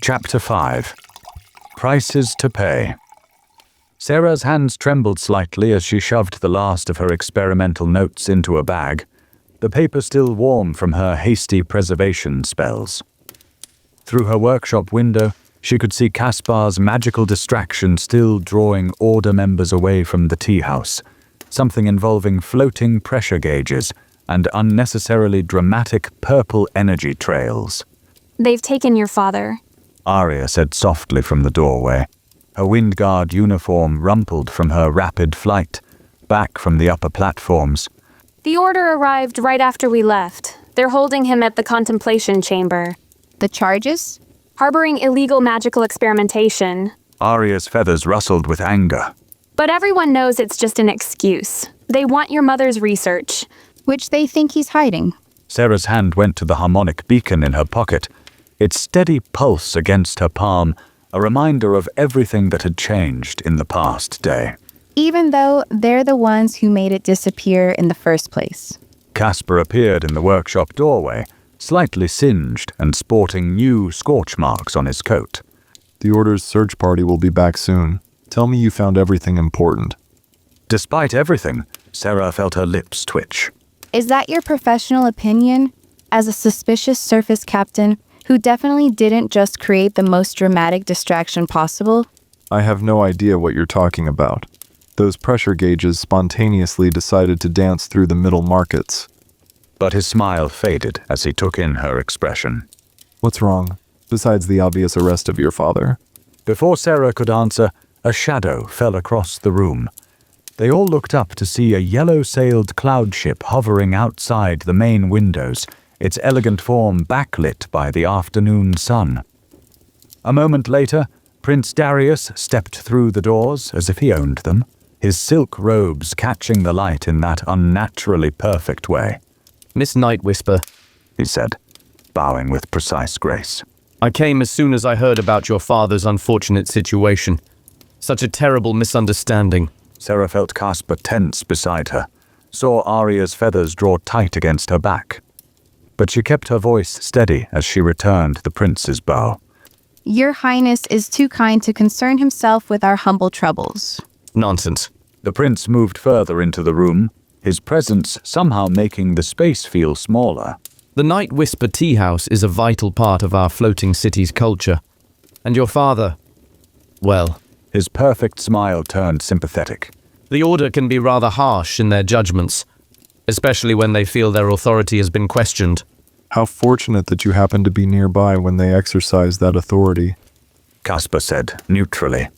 Chapter 5. Prices to Pay. Sera's hands trembled slightly as she shoved the last of her experimental notes into a bag, the paper still warm from her hasty preservation spells. Through her workshop window, she could see Caspar's magical distraction still drawing order members away from the tea house, something involving floating pressure gauges and unnecessarily dramatic purple energy trails. They've taken your father, Arya said softly from the doorway. Her Windguard uniform rumpled from her rapid flight, back from the upper platforms. The order arrived right after we left. They're holding him at the contemplation chamber. The charges? Harboring illegal magical experimentation. Arya's feathers rustled with anger. But everyone knows it's just an excuse. They want your mother's research. Which they think he's hiding. Sera's hand went to the harmonic beacon in her pocket, its steady pulse against her palm, a reminder of everything that had changed in the past day. Even though they're the ones who made it disappear in the first place. Caspar appeared in the workshop doorway, slightly singed and sporting new scorch marks on his coat. The Order's search party will be back soon. Tell me you found everything important. Despite everything, Sera felt her lips twitch. Is that your professional opinion? As a suspicious surface captain who definitely didn't just create the most dramatic distraction possible? I have no idea what you're talking about. Those pressure gauges spontaneously decided to dance through the middle markets. But his smile faded as he took in her expression. What's wrong, besides the obvious arrest of your father? Before Sera could answer, a shadow fell across the room. They all looked up to see a yellow-sailed cloud ship hovering outside the main windows, its elegant form backlit by the afternoon sun. A moment later, Prince Darius stepped through the doors as if he owned them, his silk robes catching the light in that unnaturally perfect way. Miss Night Whisper, he said, bowing with precise grace. I came as soon as I heard about your father's unfortunate situation. Such a terrible misunderstanding. Sera felt Caspar tense beside her, saw Arya's feathers draw tight against her back. But she kept her voice steady as she returned the prince's bow. Your Highness is too kind to concern himself with our humble troubles. Nonsense. The prince moved further into the room, his presence somehow making the space feel smaller. The Night Whisper Tea House is a vital part of our floating city's culture. And your father, well... His perfect smile turned sympathetic. The Order can be rather harsh in their judgments, especially when they feel their authority has been questioned. How fortunate that you happened to be nearby when they exercised that authority, Caspar said, neutrally.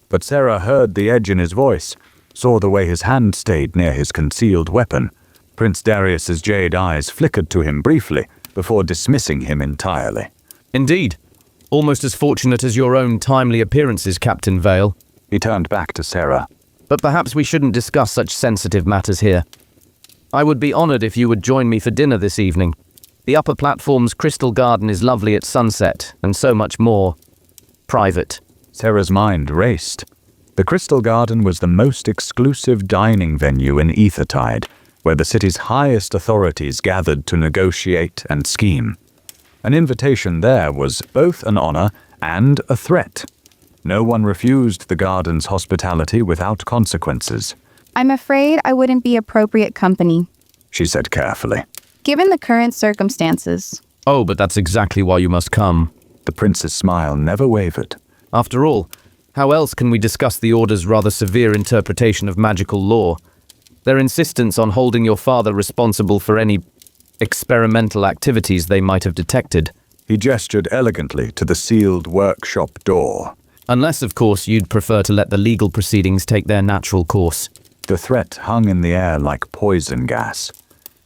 But Sera heard the edge in his voice, saw the way his hand stayed near his concealed weapon. Prince Darius's jade eyes flickered to him briefly, before dismissing him entirely. Indeed. Almost as fortunate as your own timely appearances, Captain Vale. He turned back to Sera. But perhaps we shouldn't discuss such sensitive matters here. I would be honored if you would join me for dinner this evening. The upper platform's crystal garden is lovely at sunset, and so much more private. Sera's mind raced. The Crystal Garden was the most exclusive dining venue in Ethertide, where the city's highest authorities gathered to negotiate and scheme. An invitation there was both an honor and a threat. No one refused the garden's hospitality without consequences. I'm afraid I wouldn't be appropriate company, she said carefully. Given the current circumstances. Oh, but that's exactly why you must come. The prince's smile never wavered. After all, how else can we discuss the Order's rather severe interpretation of magical law? Their insistence on holding your father responsible for any experimental activities they might have detected. He gestured elegantly to the sealed workshop door. Unless, of course, you'd prefer to let the legal proceedings take their natural course. The threat hung in the air like poison gas.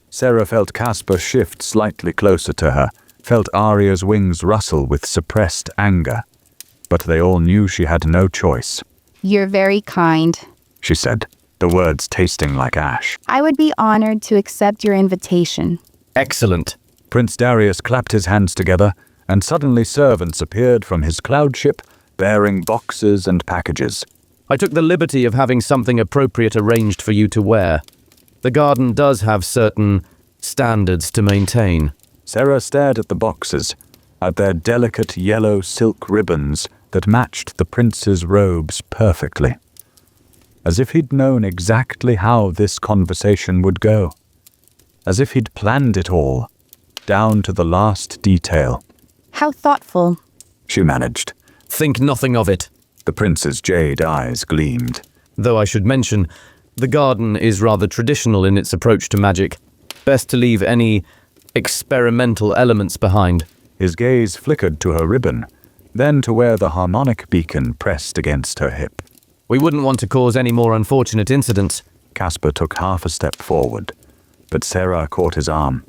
Sera felt Caspar shift slightly closer to her, felt Arya's wings rustle with suppressed anger. But they all knew she had no choice. You're very kind, she said, the words tasting like ash. I would be honored to accept your invitation. Excellent. Prince Darius clapped his hands together, and suddenly servants appeared from his cloud ship, bearing boxes and packages. I took the liberty of having something appropriate arranged for you to wear. The garden does have certain standards to maintain. Sera stared at the boxes. at their delicate yellow silk ribbons that matched the prince's robes perfectly. As if he'd known exactly how this conversation would go. As if he'd planned it all, down to the last detail. How thoughtful. She managed. Think nothing of it. The prince's jade eyes gleamed. Though I should mention, the garden is rather traditional in its approach to magic. Best to leave any experimental elements behind. His gaze flickered to her ribbon, then to where the harmonic beacon pressed against her hip. We wouldn't want to cause any more unfortunate incidents. Caspar took half a step forward, but Sera caught his arm.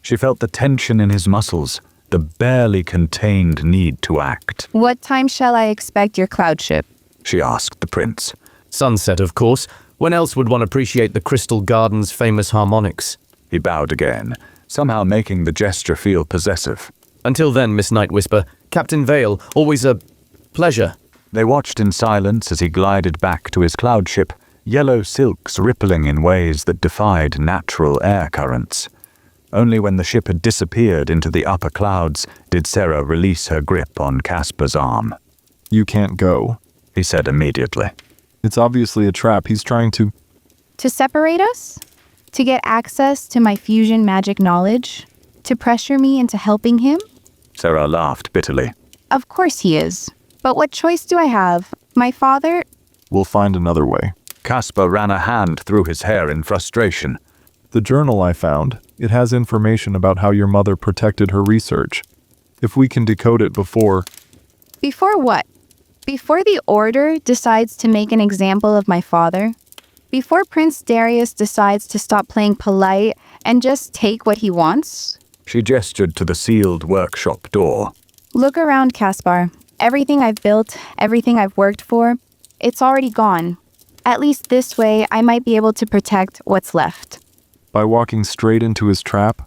She felt the tension in his muscles, the barely contained need to act. What time shall I expect your cloud ship? She asked the prince. Sunset, of course. When else would one appreciate the Crystal Garden's famous harmonics? He bowed again, somehow making the gesture feel possessive. Until then, Miss Night Whisper, Captain Vale, always a pleasure. They watched in silence as he glided back to his cloud ship, yellow silks rippling in ways that defied natural air currents. Only when the ship had disappeared into the upper clouds did Sera release her grip on Caspar's arm. You can't go, He said immediately. It's obviously a trap. He's trying to... To separate us? To get access to my fusion magic knowledge? To pressure me into helping him? Sera laughed bitterly. Of course he is. But what choice do I have? My father... We'll find another way. Caspar ran a hand through his hair in frustration. The journal I found, it has information about how your mother protected her research. If we can decode it before... Before what? Before the Order decides to make an example of my father? Before Prince Darius decides to stop playing polite and just take what he wants? She gestured to the sealed workshop door. Look around, Caspar. Everything I've built, everything I've worked for, it's already gone. At least this way, I might be able to protect what's left. By walking straight into his trap?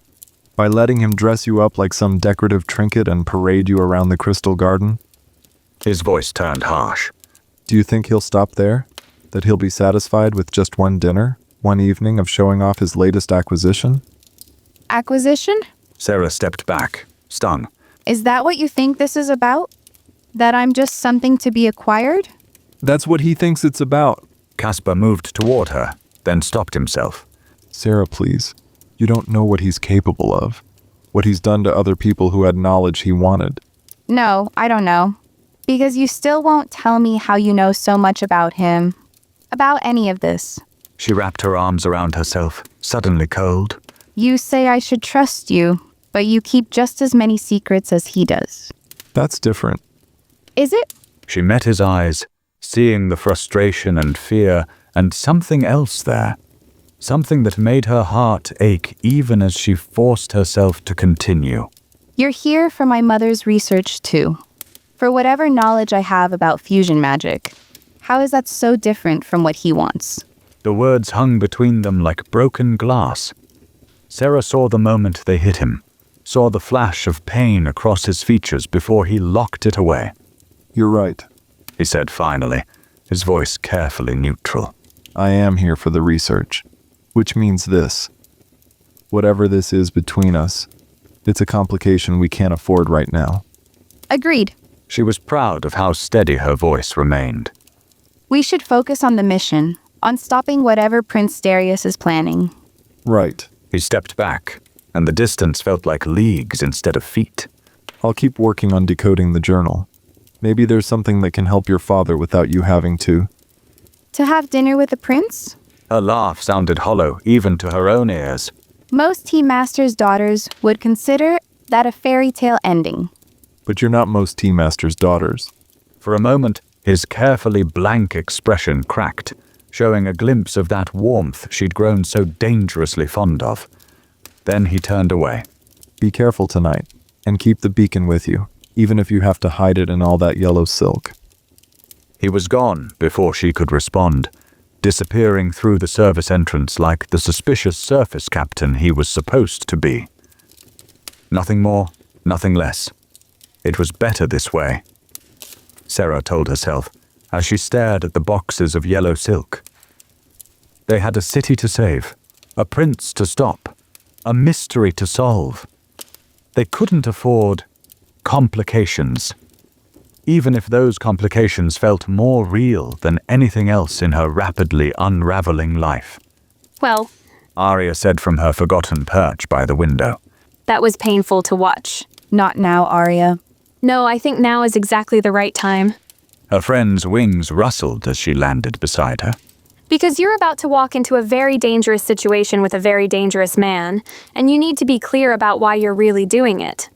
By letting him dress you up like some decorative trinket and parade you around the Crystal Garden? His voice turned harsh. Do you think he'll stop there? That he'll be satisfied with just one dinner? One evening of showing off his latest acquisition? Acquisition? Sera stepped back, stung. Is that what you think this is about? That I'm just something to be acquired? That's what he thinks it's about. Caspar moved toward her, then stopped himself. Sera, please. You don't know what he's capable of. What he's done to other people who had knowledge he wanted. No, I don't know. Because you still won't tell me how you know so much about him. About any of this. She wrapped her arms around herself, suddenly cold. You say I should trust you, but you keep just as many secrets as he does. That's different. Is it? She met his eyes, seeing the frustration and fear, and something else there. Something that made her heart ache even as she forced herself to continue. You're here for my mother's research too. For whatever knowledge I have about fusion magic. How is that so different from what he wants? The words hung between them like broken glass. Sera saw the moment they hit him, saw the flash of pain across his features before he locked it away. You're right. He said finally, his voice carefully neutral. I am here for the research. Which means this. Whatever this is between us, it's a complication we can't afford right now. Agreed. She was proud of how steady her voice remained. We should focus on the mission, on stopping whatever Prince Darius is planning. Right. He stepped back, and the distance felt like leagues instead of feet. I'll keep working on decoding the journal. Maybe there's something that can help your father without you having to. To have dinner with the prince? Her laugh sounded hollow, even to her own ears. Most Tea Masters' daughters would consider that a fairy tale ending. But you're not most Tea Masters' daughters. For a moment, his carefully blank expression cracked, showing a glimpse of that warmth she'd grown so dangerously fond of. Then he turned away. Be careful tonight, and keep the beacon with you, even if you have to hide it in all that yellow silk. He was gone before she could respond, disappearing through the service entrance like the suspicious surface captain he was supposed to be. Nothing more, nothing less. It was better this way, Sera told herself, as she stared at the boxes of yellow silk. They had a city to save, a prince to stop, a mystery to solve. They couldn't afford complications. Even if those complications felt more real than anything else in her rapidly unraveling life. Well, Arya said from her forgotten perch by the window. that was painful to watch. Not now, Arya. No, I think now is exactly the right time. Her friend's wings rustled as she landed beside her. Because you're about to walk into a very dangerous situation with a very dangerous man, and you need to be clear about why you're really doing it.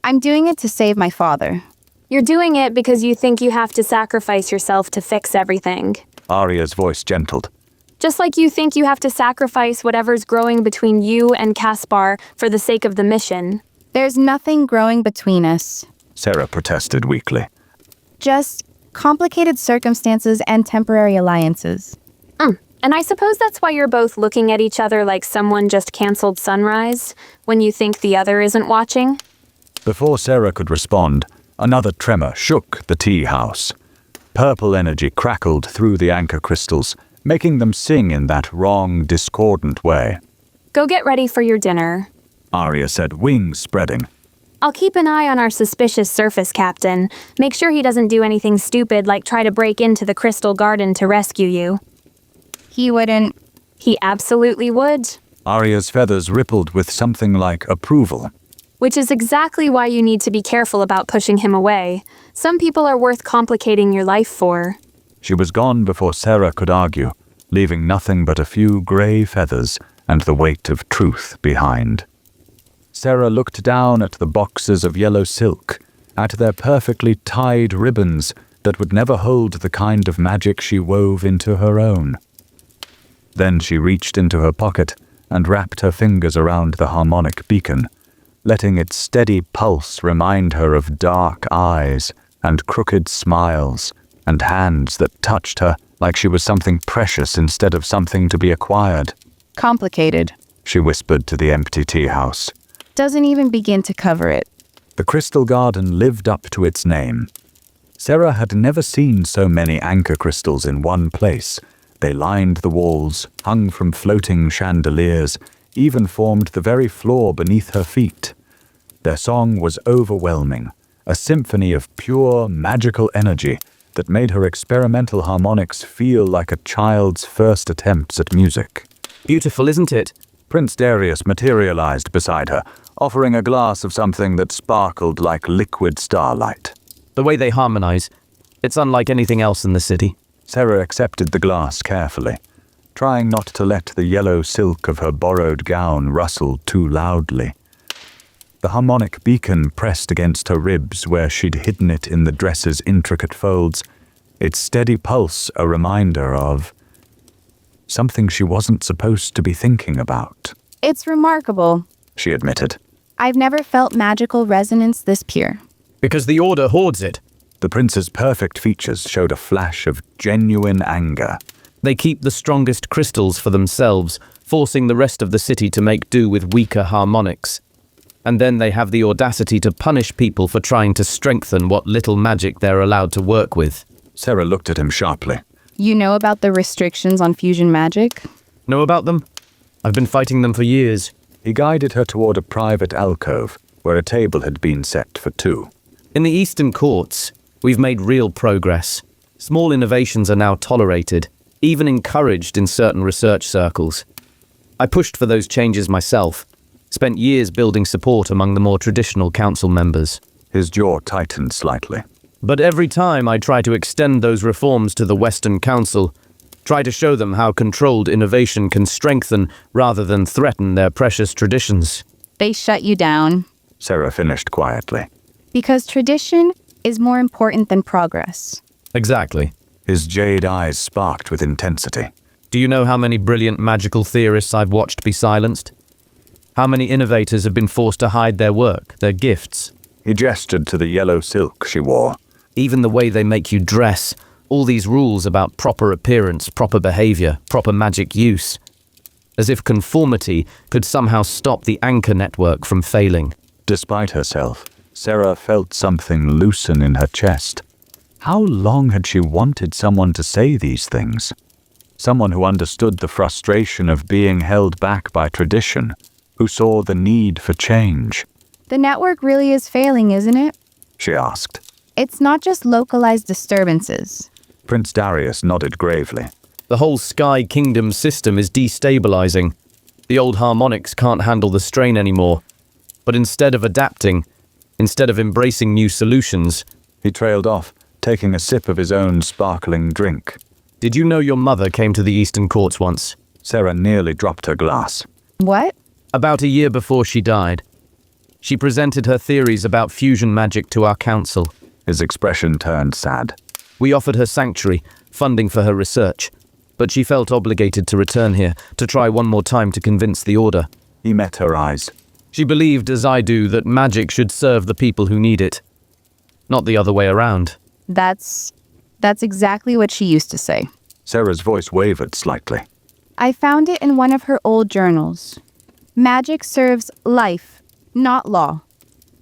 I'm doing it to save my father. You're doing it because you think you have to sacrifice yourself to fix everything. Arya's voice gentled. Just like you think you have to sacrifice whatever's growing between you and Caspar for the sake of the mission. There's nothing growing between us. Sera protested weakly. Just complicated circumstances and temporary alliances. And I suppose that's why you're both looking at each other like someone just canceled sunrise, when you think the other isn't watching. Before Sera could respond, another tremor shook the tea house. Purple energy crackled through the anchor crystals, making them sing in that wrong, discordant way. Go get ready for your dinner. Arya said, wings spreading. I'll keep an eye on our suspicious surface captain. Make sure he doesn't do anything stupid like try to break into the Crystal Garden to rescue you. He wouldn't. He absolutely would. Arya's feathers rippled with something like approval. Which is exactly why you need to be careful about pushing him away. Some people are worth complicating your life for. She was gone before Sera could argue, leaving nothing but a few grey feathers and the weight of truth behind. Sera looked down at the boxes of yellow silk, at their perfectly tied ribbons that would never hold the kind of magic she wove into her own. Then she reached into her pocket and wrapped her fingers around the harmonic beacon, letting its steady pulse remind her of dark eyes and crooked smiles and hands that touched her like she was something precious instead of something to be acquired. Complicated. She whispered to the empty tea house. Doesn't even begin to cover it. The Crystal Garden lived up to its name. Sera had never seen so many anchor crystals in one place. They lined the walls, hung from floating chandeliers, even formed the very floor beneath her feet. Their song was overwhelming, a symphony of pure, magical energy that made her experimental harmonics feel like a child's first attempts at music. Beautiful, isn't it? Prince Darius materialized beside her, offering a glass of something that sparkled like liquid starlight. The way they harmonize, it's unlike anything else in the city. Sera accepted the glass carefully, trying not to let the yellow silk of her borrowed gown rustle too loudly. The harmonic beacon pressed against her ribs where she'd hidden it in the dress's intricate folds, its steady pulse a reminder of something she wasn't supposed to be thinking about. It's remarkable. She admitted. I've never felt magical resonance this pure. Because the Order hoards it. The prince's perfect features showed a flash of genuine anger. They keep the strongest crystals for themselves, forcing the rest of the city to make do with weaker harmonics. And then they have the audacity to punish people for trying to strengthen what little magic they're allowed to work with. Sera looked at him sharply. You know about the restrictions on fusion magic? Know about them? I've been fighting them for years. He guided her toward a private alcove where a table had been set for two. In the Eastern Courts, we've made real progress. Small innovations are now tolerated, even encouraged in certain research circles. I pushed for those changes myself, spent years building support among the more traditional council members. His jaw tightened slightly. But every time I try to extend those reforms to the Western Council, try to show them how controlled innovation can strengthen rather than threaten their precious traditions. They shut you down. Sera finished quietly. Because tradition is more important than progress. Exactly. His jade eyes sparked with intensity. Do you know how many brilliant magical theorists I've watched be silenced? How many innovators have been forced to hide their work, their gifts? He gestured to the yellow silk she wore. Even the way they make you dress, all these rules about proper appearance, proper behavior, proper magic use. As if conformity could somehow stop the anchor network from failing. Despite herself, Sera felt something loosen in her chest. How long had she wanted someone to say these things? Someone who understood the frustration of being held back by tradition, who saw the need for change. The network really is failing, isn't it? She asked. It's not just localized disturbances. Prince Darius nodded gravely. The whole Sky Kingdom system is destabilizing. The old harmonics can't handle the strain anymore. But instead of adapting, instead of embracing new solutions... He trailed off, taking a sip of his own sparkling drink. Did you know your mother came to the Eastern Courts once? Sera nearly dropped her glass. What? About a year before she died. She presented her theories about fusion magic to our council. His expression turned sad. We offered her sanctuary, funding for her research. But she felt obligated to return here, to try one more time to convince the Order. He met her eyes. She believed, as I do, that magic should serve the people who need it. Not the other way around. That's exactly what she used to say. Sera's voice wavered slightly. I found it in one of her old journals. Magic serves life, not law.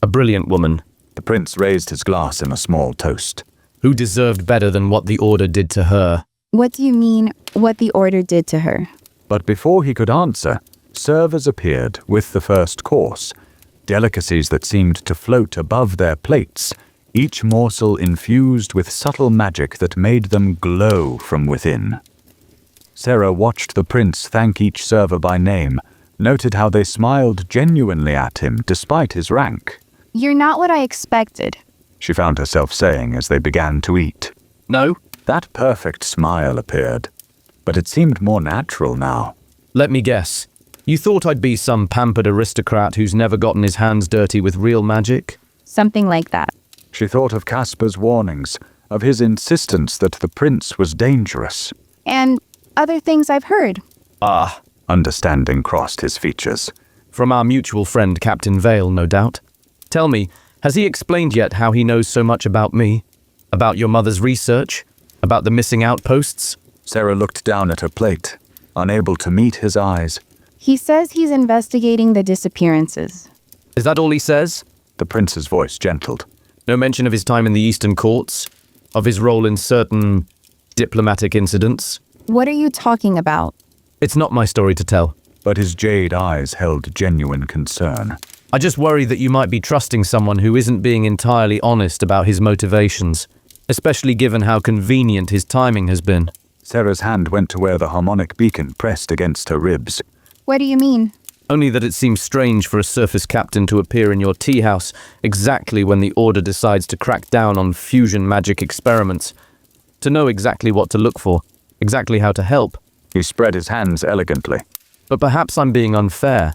A brilliant woman. The prince raised his glass in a small toast. Who deserved better than what the Order did to her. What do you mean, what the Order did to her? But before he could answer, servers appeared with the first course, delicacies that seemed to float above their plates, each morsel infused with subtle magic that made them glow from within. Sera watched the prince thank each server by name, noted how they smiled genuinely at him despite his rank. You're not what I expected. She found herself saying as they began to eat. No? That perfect smile appeared, but it seemed more natural now. Let me guess. You thought I'd be some pampered aristocrat who's never gotten his hands dirty with real magic? Something like that. She thought of Casper's warnings, of his insistence that the prince was dangerous. And other things I've heard. Ah. Understanding crossed his features. From our mutual friend, Captain Vale, no doubt. Tell me, has he explained yet how he knows so much about me? About your mother's research? About the missing outposts? Sera looked down at her plate, unable to meet his eyes. He says he's investigating the disappearances. Is that all he says? The prince's voice gentled. No mention of his time in the Eastern Courts? Of his role in certain diplomatic incidents? What are you talking about? It's not my story to tell. But his jade eyes held genuine concern. I just worry that you might be trusting someone who isn't being entirely honest about his motivations, especially given how convenient his timing has been. Sera's hand went to where the harmonic beacon pressed against her ribs. What do you mean? Only that it seems strange for a surface captain to appear in your tea house exactly when the Order decides to crack down on fusion magic experiments. To know exactly what to look for, exactly how to help. He spread his hands elegantly. But perhaps I'm being unfair.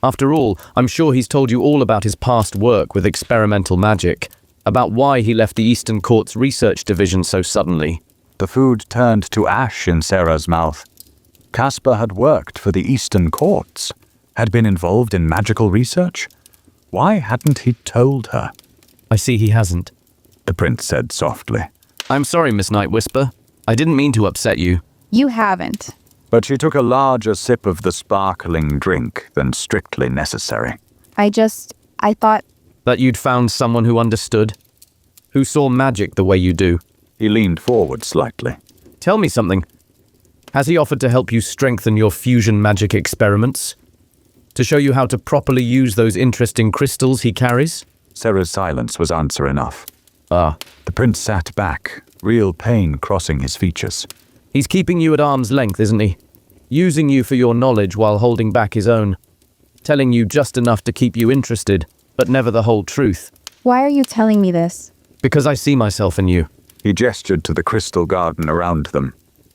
After all, I'm sure he's told you all about his past work with experimental magic, about why he left the Eastern Courts Research Division so suddenly. The food turned to ash in Sera's mouth. Casper had worked for the Eastern Courts, had been involved in magical research. Why hadn't he told her? I see he hasn't, the prince said softly. I'm sorry, Miss Night Whisper. I didn't mean to upset you. You haven't. But she took a larger sip of the sparkling drink than strictly necessary. I thought... That you'd found someone who understood? Who saw magic the way you do? He leaned forward slightly. Tell me something. Has he offered to help you strengthen your fusion magic experiments? To show you how to properly use those interesting crystals he carries? Sera's silence was answer enough. Ah. The prince sat back, real pain crossing his features. He's keeping you at arm's length, isn't he? Using you for your knowledge while holding back his own. Telling you just enough to keep you interested, but never the whole truth. Why are you telling me this? Because I see myself in you. He gestured to the crystal garden around them.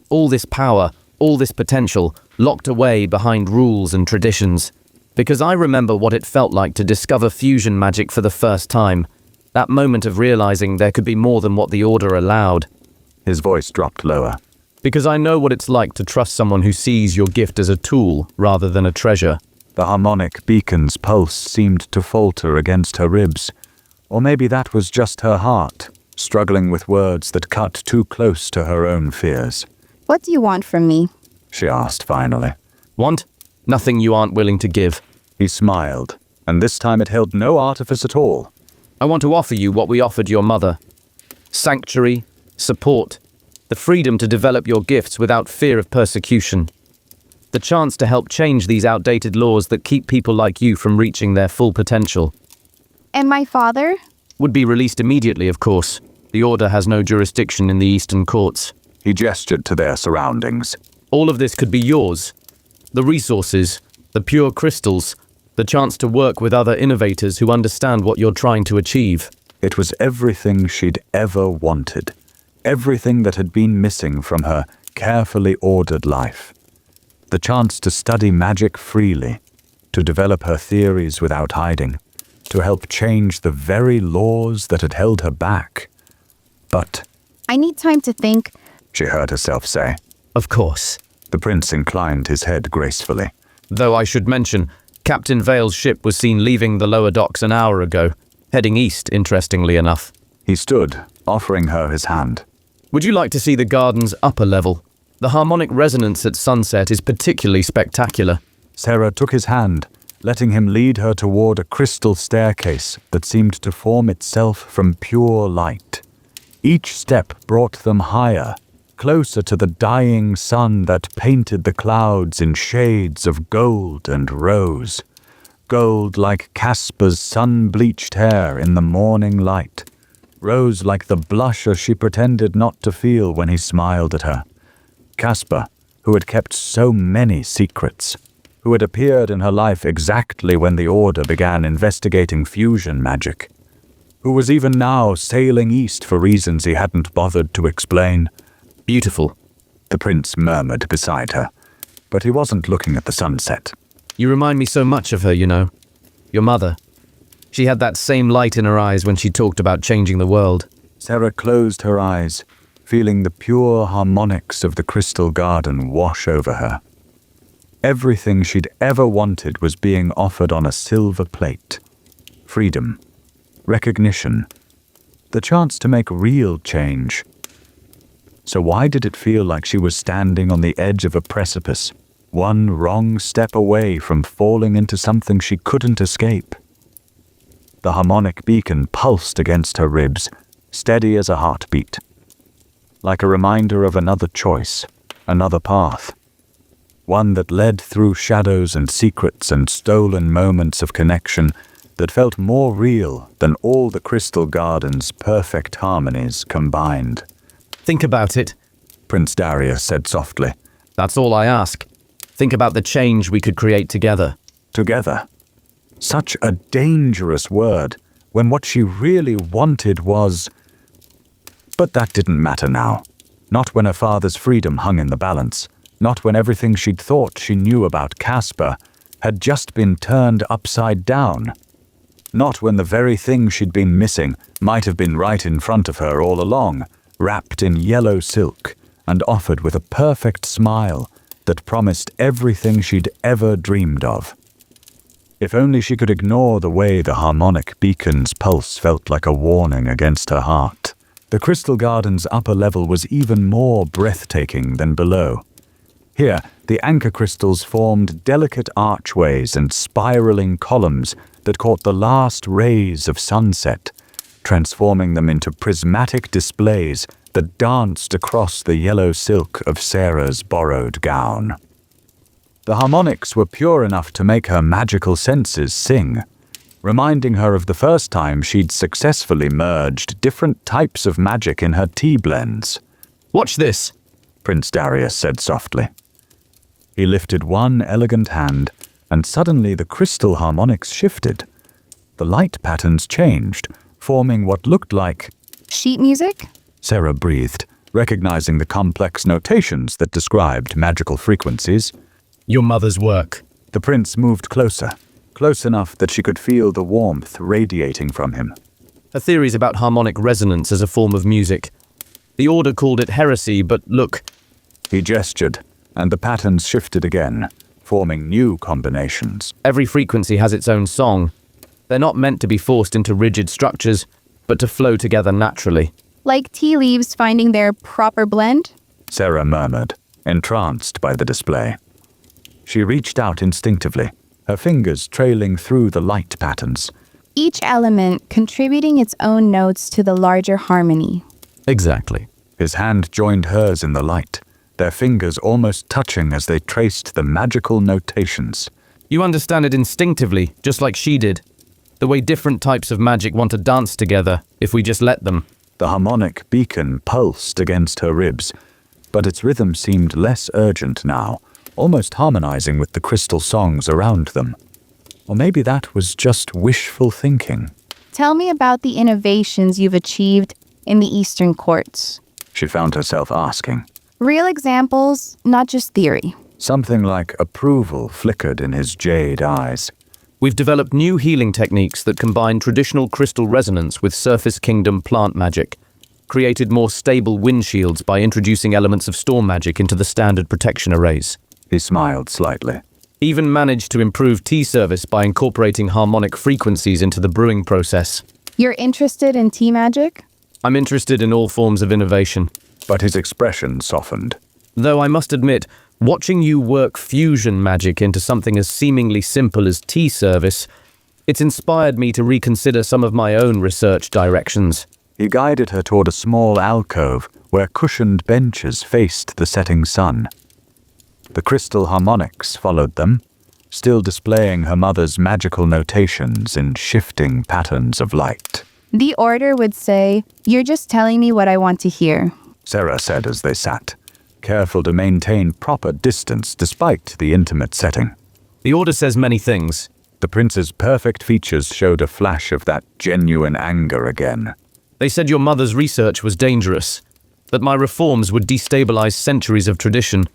All this power, all this potential, locked away behind rules and traditions. Because I remember what it felt like to discover fusion magic for the first time. That moment of realizing there could be more than what the Order allowed. His voice dropped lower. Because I know what it's like to trust someone who sees your gift as a tool rather than a treasure. The harmonic beacon's pulse seemed to falter against her ribs. Or maybe that was just her heart, struggling with words that cut too close to her own fears. What do you want from me? She asked finally. Want? Nothing you aren't willing to give. He smiled, and this time it held no artifice at all. I want to offer you what we offered your mother. Sanctuary, support, the freedom to develop your gifts without fear of persecution. The chance to help change these outdated laws that keep people like you from reaching their full potential. And my father? Would be released immediately, of course. The Order has no jurisdiction in the Eastern courts. He gestured to their surroundings. All of this could be yours. The resources, the pure crystals, the chance to work with other innovators who understand what you're trying to achieve. It was everything she'd ever wanted. Everything that had been missing from her carefully ordered life. The chance to study magic freely, to develop her theories without hiding, to help change the very laws that had held her back. But I need time to think. she heard herself say. Of course. The prince inclined his head gracefully. Though I should mention, Captain Vale's ship was seen leaving the lower docks an hour ago, heading east, interestingly enough. He stood, offering her his hand. Would you like to see the garden's upper level? The harmonic resonance at sunset is particularly spectacular. Sera took his hand, letting him lead her toward a crystal staircase that seemed to form itself from pure light. Each step brought them higher, closer to the dying sun that painted the clouds in shades of gold and rose. Gold like Caspar's sun-bleached hair in the morning light. Rose like the blusher she pretended not to feel when he smiled at her. Caspar, who had kept so many secrets, who had appeared in her life exactly when the Order began investigating fusion magic, who was even now sailing east for reasons he hadn't bothered to explain. Beautiful. The prince murmured beside her, but he wasn't looking at the sunset. You remind me so much of her, you know. Your mother. She had that same light in her eyes when she talked about changing the world. Sera closed her eyes, feeling the pure harmonics of the crystal garden wash over her. Everything she'd ever wanted was being offered on a silver plate. Freedom, recognition, the chance to make real change. So why did it feel like she was standing on the edge of a precipice, one wrong step away from falling into something she couldn't escape? The harmonic beacon pulsed against her ribs, steady as a heartbeat, like a reminder of another choice, another path. One that led through shadows and secrets and stolen moments of connection that felt more real than all the crystal garden's perfect harmonies combined. Think about it, Prince Darius said softly. That's all I ask. Think about the change we could create together. Together. Such a dangerous word, when what she really wanted was... But that didn't matter now. Not when her father's freedom hung in the balance. Not when everything she'd thought she knew about Caspar had just been turned upside down. Not when the very thing she'd been missing might have been right in front of her all along, wrapped in yellow silk and offered with a perfect smile that promised everything she'd ever dreamed of. If only she could ignore the way the harmonic beacon's pulse felt like a warning against her heart. The crystal garden's upper level was even more breathtaking than below. Here, the anchor crystals formed delicate archways and spiraling columns that caught the last rays of sunset, transforming them into prismatic displays that danced across the yellow silk of Sera's borrowed gown. The harmonics were pure enough to make her magical senses sing, reminding her of the first time she'd successfully merged different types of magic in her tea blends. Watch this, Prince Darius said softly. He lifted one elegant hand, and suddenly the crystal harmonics shifted. The light patterns changed, forming what looked like... Sheet music? Sera breathed, recognizing the complex notations that described magical frequencies. Your mother's work. The prince moved closer, close enough that she could feel the warmth radiating from him. Her theories about harmonic resonance as a form of music. The Order called it heresy, but look. He gestured, and the patterns shifted again, forming new combinations. Every frequency has its own song. They're not meant to be forced into rigid structures, but to flow together naturally. Like tea leaves finding their proper blend? Sera murmured, entranced by the display. She reached out instinctively, her fingers trailing through the light patterns. Each element contributing its own notes to the larger harmony. Exactly. His hand joined hers in the light, their fingers almost touching as they traced the magical notations. You understand it instinctively, just like she did. The way different types of magic want to dance together, if we just let them. The harmonic beacon pulsed against her ribs, but its rhythm seemed less urgent now, almost harmonizing with the crystal songs around them. Or maybe that was just wishful thinking. Tell me about the innovations you've achieved in the Eastern courts. She found herself asking. Real examples, not just theory. Something like approval flickered in his jade eyes. We've developed new healing techniques that combine traditional crystal resonance with Surface Kingdom plant magic, created more stable windshields by introducing elements of storm magic into the standard protection arrays. He smiled slightly. Even managed to improve tea service by incorporating harmonic frequencies into the brewing process. You're interested in tea magic? I'm interested in all forms of innovation. But his expression softened. Though I must admit, watching you work fusion magic into something as seemingly simple as tea service, it's inspired me to reconsider some of my own research directions. He guided her toward a small alcove where cushioned benches faced the setting sun. The crystal harmonics followed them, still displaying her mother's magical notations in shifting patterns of light. The order would say, "You're just telling me what I want to hear." Sera said as they sat, careful to maintain proper distance despite the intimate setting. The order says many things. The prince's perfect features showed a flash of that genuine anger again. They said your mother's research was dangerous, that my reforms would destabilize centuries of tradition,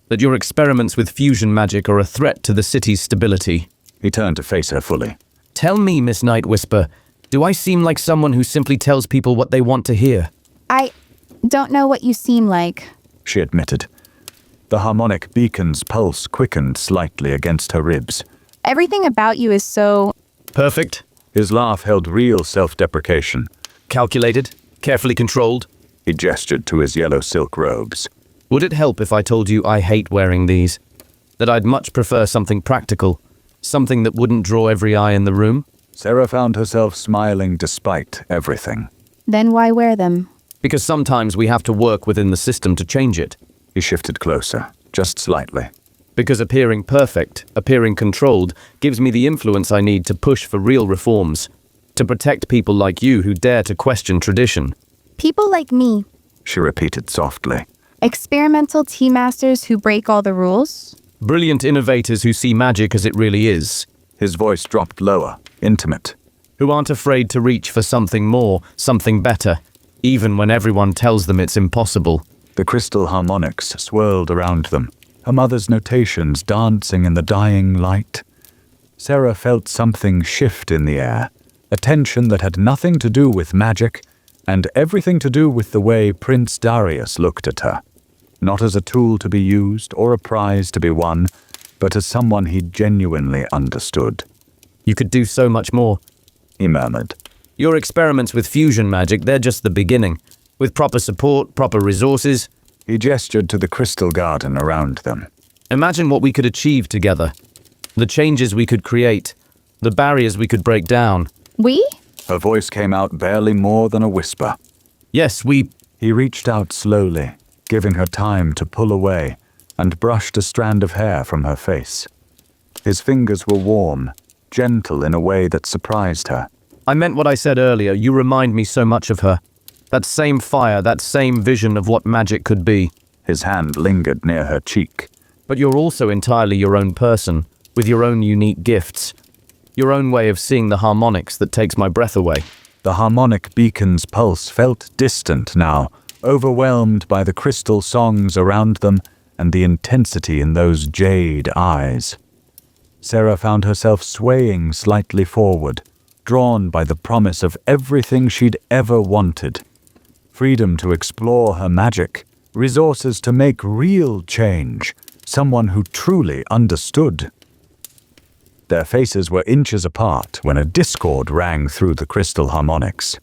that your experiments with fusion magic are a threat to the city's stability. He turned to face her fully. Tell me, Miss Night Whisper, do I seem like someone who simply tells people what they want to hear? I don't know what you seem like. She admitted. The harmonic beacon's pulse quickened slightly against her ribs. Everything about you is so... Perfect. His laugh held real self-deprecation. Calculated, carefully controlled. He gestured to his yellow silk robes. Would it help if I told you I hate wearing these? That I'd much prefer something practical, something that wouldn't draw every eye in the room? Sera found herself smiling despite everything. Then why wear them? Because sometimes we have to work within the system to change it. He shifted closer, just slightly. Because appearing perfect, appearing controlled, gives me the influence I need to push for real reforms, to protect people like you who dare to question tradition. People like me. She repeated softly. Experimental tea masters who break all the rules? Brilliant innovators who see magic as it really is. His voice dropped lower, intimate. Who aren't afraid to reach for something more, something better, even when everyone tells them it's impossible. The crystal harmonics swirled around them, her mother's notations dancing in the dying light. Sera felt something shift in the air, a tension that had nothing to do with magic, and everything to do with the way Prince Darius looked at her. Not as a tool to be used or a prize to be won, but as someone he genuinely understood. You could do so much more, he murmured. Your experiments with fusion magic, they're just the beginning. With proper support, proper resources. He gestured to the crystal garden around them. Imagine what we could achieve together. The changes we could create. The barriers we could break down. We? Her voice came out barely more than a whisper. Yes, we... He reached out slowly, giving her time to pull away, and brushed a strand of hair from her face. His fingers were warm, gentle in a way that surprised her. I meant what I said earlier. You remind me so much of her. That same fire, that same vision of what magic could be. His hand lingered near her cheek. But you're also entirely your own person, with your own unique gifts. Your own way of seeing the harmonics that takes my breath away. The harmonic beacon's pulse felt distant now, overwhelmed by the crystal songs around them and the intensity in those jade eyes. Sera found herself swaying slightly forward, drawn by the promise of everything she'd ever wanted. Freedom to explore her magic, resources to make real change, someone who truly understood. Their faces were inches apart when a discord rang through the crystal harmonics.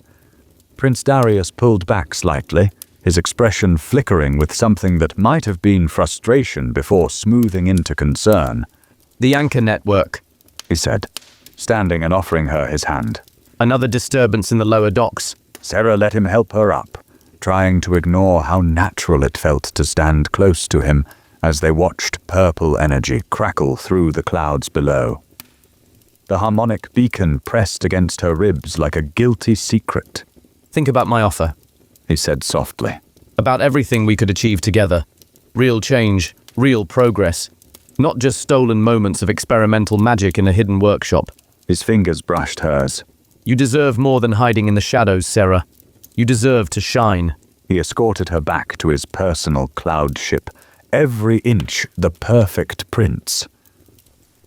Prince Darius pulled back slightly, his expression flickering with something that might have been frustration before smoothing into concern. The anchor network, he said, standing and offering her his hand. Another disturbance in the lower docks. Sera let him help her up, trying to ignore how natural it felt to stand close to him as they watched purple energy crackle through the clouds below. The harmonic beacon pressed against her ribs like a guilty secret. Think about my offer. He said softly. About everything we could achieve together. Real change, real progress. Not just stolen moments of experimental magic in a hidden workshop. His fingers brushed hers. You deserve more than hiding in the shadows, Sera. You deserve to shine. He escorted her back to his personal cloud ship, every inch the perfect prince.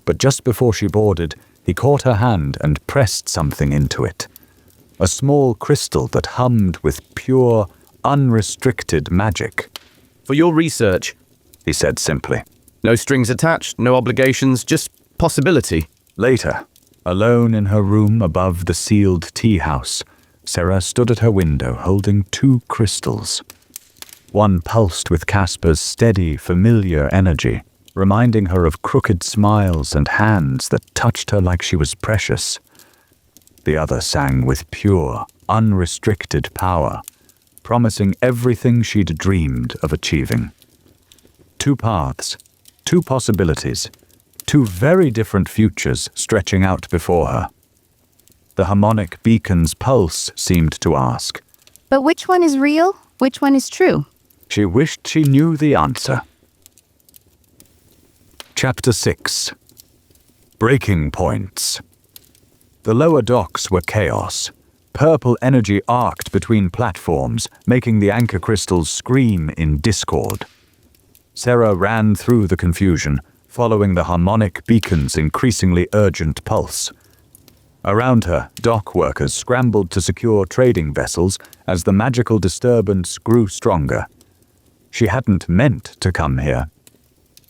But just before she boarded, he caught her hand and pressed something into it. A small crystal that hummed with pure, unrestricted magic. For your research, He said simply. no strings attached, no obligations, just possibility. Later, alone in her room above the sealed tea house, Sera stood at her window holding 2 crystals. One pulsed with Casper's steady, familiar energy, reminding her of crooked smiles and hands that touched her like she was precious. The other sang with pure, unrestricted power, promising everything she'd dreamed of achieving. 2 paths, 2 possibilities, 2 very different futures stretching out before her. The harmonic beacon's pulse seemed to ask. But which one is real? Which one is true? She wished she knew the answer. Chapter 6. Breaking Points. The lower docks were chaos. Purple energy arced between platforms, making the anchor crystals scream in discord. Sera ran through the confusion, following the harmonic beacon's increasingly urgent pulse. Around her, dock workers scrambled to secure trading vessels as the magical disturbance grew stronger. She hadn't meant to come here.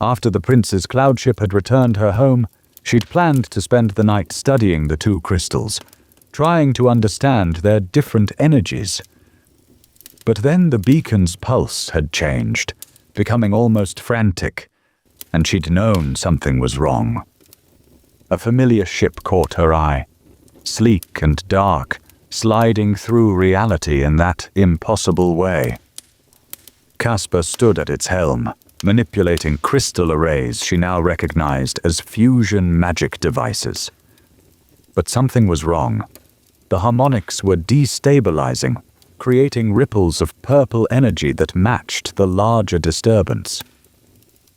After the prince's cloud ship had returned her home, she'd planned to spend the night studying the 2 crystals, trying to understand their different energies. But then the beacon's pulse had changed, becoming almost frantic, and she'd known something was wrong. A familiar ship caught her eye, sleek and dark, sliding through reality in that impossible way. Casper stood at its helm, manipulating crystal arrays she now recognized as fusion magic devices. But something was wrong. The harmonics were destabilizing, creating ripples of purple energy that matched the larger disturbance.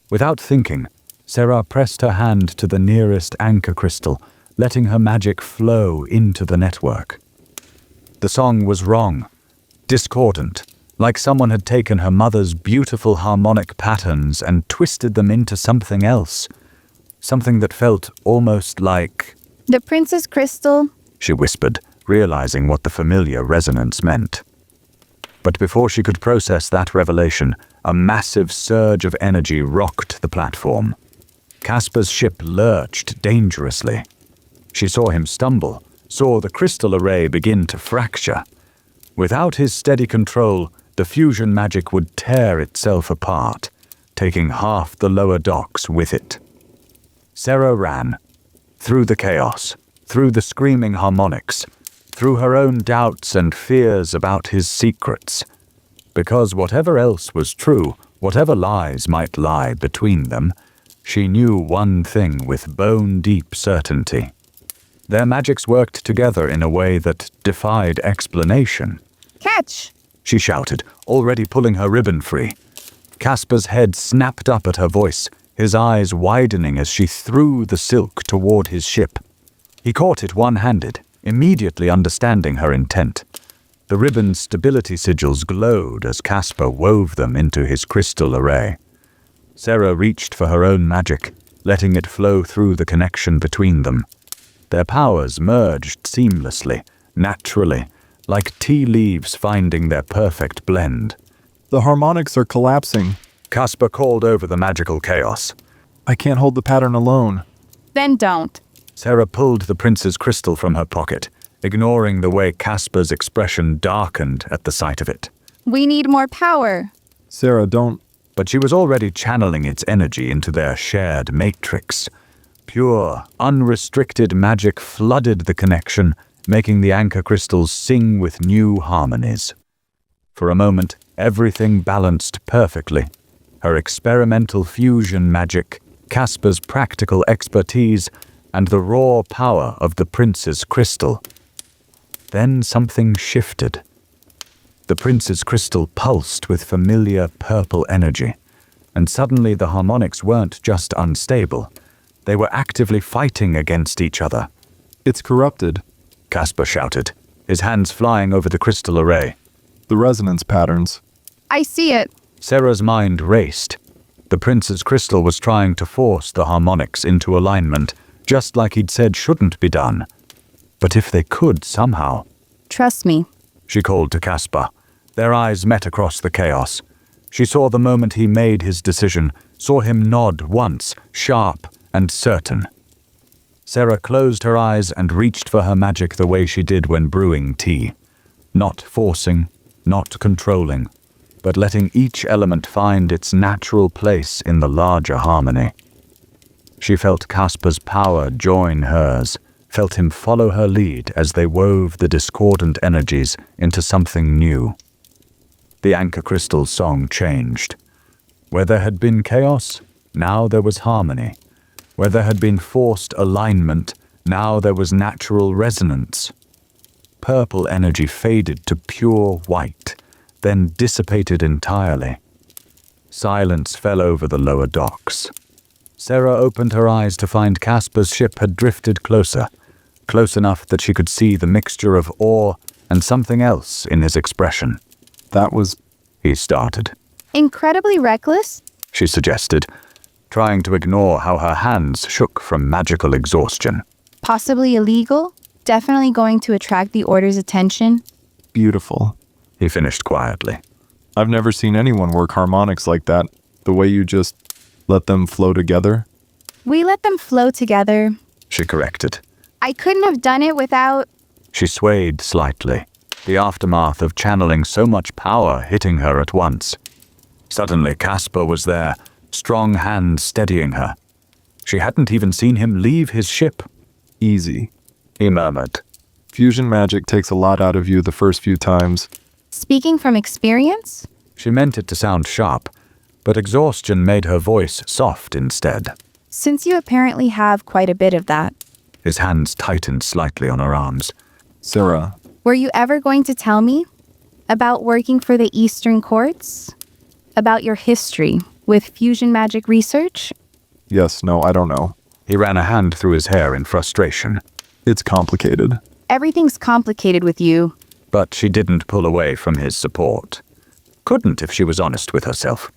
Without thinking, Sera pressed her hand to the nearest anchor crystal, letting her magic flow into the network. The song was wrong, discordant, like someone had taken her mother's beautiful harmonic patterns and twisted them into something else, something that felt almost like... The princess crystal? She whispered, realizing what the familiar resonance meant. But before she could process that revelation, a massive surge of energy rocked the platform. Casper's ship lurched dangerously. She saw him stumble, saw the crystal array begin to fracture. Without his steady control, the fusion magic would tear itself apart, taking half the lower docks with it. Sera ran, through the chaos, through the screaming harmonics, through her own doubts and fears about his secrets. Because whatever else was true, whatever lies might lie between them, she knew one thing with bone-deep certainty. Their magics worked together in a way that defied explanation. Catch! She shouted, already pulling her ribbon free. Casper's head snapped up at her voice, his eyes widening as she threw the silk toward his ship. He caught it one-handed, immediately understanding her intent. The ribbon's stability sigils glowed as Casper wove them into his crystal array. Sera reached for her own magic, letting it flow through the connection between them. Their powers merged seamlessly, naturally, like tea leaves finding their perfect blend. The harmonics are collapsing. Casper called over the magical chaos. I can't hold the pattern alone. Then don't. Sera pulled the prince's crystal from her pocket, ignoring the way Casper's expression darkened at the sight of it. We need more power. Sera, don't... But she was already channeling its energy into their shared matrix. Pure, unrestricted magic flooded the connection, making the anchor crystals sing with new harmonies. For a moment, everything balanced perfectly. Her experimental fusion magic, Casper's practical expertise, and the raw power of the prince's crystal. Then something shifted. The prince's crystal pulsed with familiar purple energy, and suddenly the harmonics weren't just unstable. They were actively fighting against each other. It's corrupted. Caspar shouted, his hands flying over the crystal array. The resonance patterns. I see it. Sera's mind raced. The prince's crystal was trying to force the harmonics into alignment, just like he'd said shouldn't be done. But if they could somehow... Trust me. She called to Caspar. Their eyes met across the chaos. She saw the moment he made his decision, saw him nod once, sharp and certain. Sera closed her eyes and reached for her magic the way she did when brewing tea. Not forcing, not controlling, but letting each element find its natural place in the larger harmony. She felt Caspar's power join hers, felt him follow her lead as they wove the discordant energies into something new. The anchor crystal's song changed. Where there had been chaos, now there was harmony. Where there had been forced alignment, now there was natural resonance. Purple energy faded to pure white, then dissipated entirely. Silence fell over the lower docks. Sera opened her eyes to find Caspar's ship had drifted closer, close enough that she could see the mixture of awe and something else in his expression. That was... He started. Incredibly reckless? She suggested, trying to ignore how her hands shook from magical exhaustion. Possibly illegal? Definitely going to attract the Order's attention? Beautiful. He finished quietly. I've never seen anyone work harmonics like that. The way you just let them flow together. We let them flow together. She corrected. I couldn't have done it without... She swayed slightly, the aftermath of channeling so much power hitting her at once. Suddenly Caspar was there, strong hands steadying her. She hadn't even seen him leave his ship. Easy. He murmured. Fusion magic takes a lot out of you the first few times. Speaking from experience? She meant it to sound sharp, but exhaustion made her voice soft instead. Since you apparently have quite a bit of that. His hands tightened slightly on her arms. Sera, Were you ever going to tell me about working for the Eastern Courts? About your history with fusion magic research? yes, no, I don't know. He ran a hand through his hair in frustration. It's complicated. Everything's complicated with you. But she didn't pull away from his support. Couldn't if she was honest with herself.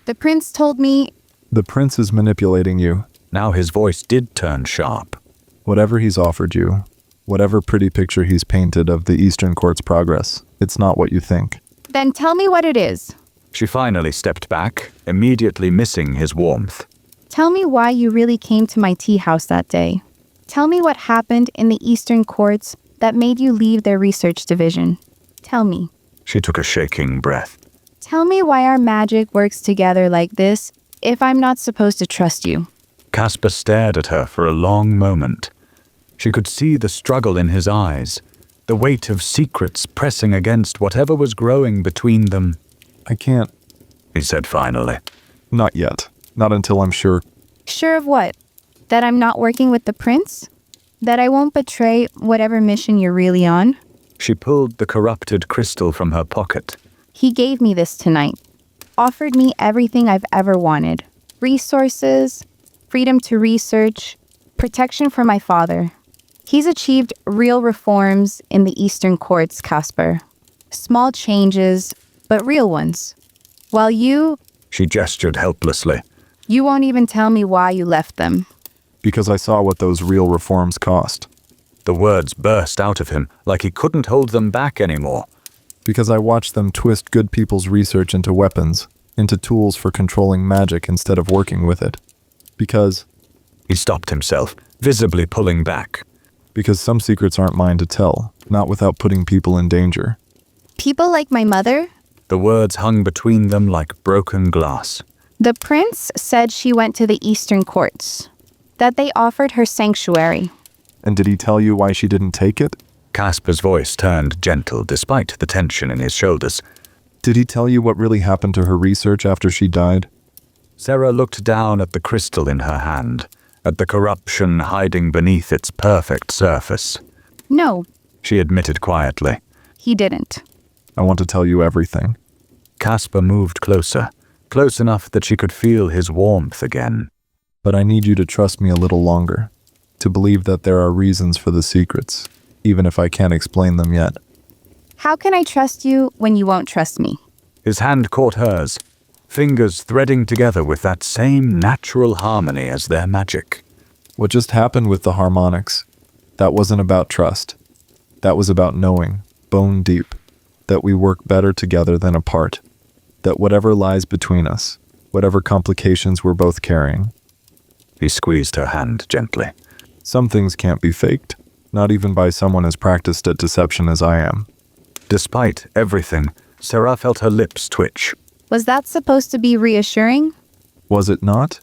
The prince told me... The prince is manipulating you. Now his voice did turn sharp. Whatever he's offered you, whatever pretty picture he's painted of the Eastern Court's progress, it's not what you think. Then tell me what it is. She finally stepped back, immediately missing his warmth. Tell me why you really came to my tea house that day. Tell me what happened in the Eastern Courts that made you leave their research division. Tell me. She took a shaking breath. Tell me why our magic works together like this if I'm not supposed to trust you. Caspar stared at her for a long moment. She could see the struggle in his eyes, the weight of secrets pressing against whatever was growing between them. I can't. He said finally. Not yet. Not until I'm sure. Sure of what? That I'm not working with the prince? That I won't betray whatever mission you're really on? She pulled the corrupted crystal from her pocket. He gave me this tonight. Offered me everything I've ever wanted. Resources, freedom to research, protection for my father. He's achieved real reforms in the Eastern Courts, Caspar. Small changes, but real ones. While She gestured helplessly. you won't even tell me why you left them. Because I saw what those real reforms cost. The words burst out of him like he couldn't hold them back anymore. Because I watched them twist good people's research into weapons, into tools for controlling magic instead of working with it. Because He stopped himself, visibly pulling back. some secrets aren't mine to tell, not without putting people in danger. People like my mother? The words hung between them like broken glass. The prince said she went to the Eastern Courts. That they offered her sanctuary. And did he tell you why she didn't take it? Caspar's voice turned gentle despite the tension in his shoulders. Did he tell you what really happened to her research after she died? Sera looked down at the crystal in her hand, at the corruption hiding beneath its perfect surface. No, She admitted quietly. he didn't. I want to tell you everything. Caspar moved closer, close enough that she could feel his warmth again. But I need you to trust me a little longer, to believe that there are reasons for the secrets, even if I can't explain them yet. How can I trust you when you won't trust me? His hand caught hers, fingers threading together with that same natural harmony as their magic. What just happened with the harmonics? That wasn't about trust. That was about knowing, bone deep, that we work better together than apart. That whatever lies between us, whatever complications we're both carrying. He squeezed her hand gently. Some things can't be faked, not even by someone as practiced at deception as I am. Despite everything, Sera felt her lips twitch. Was that supposed to be reassuring? Was it not?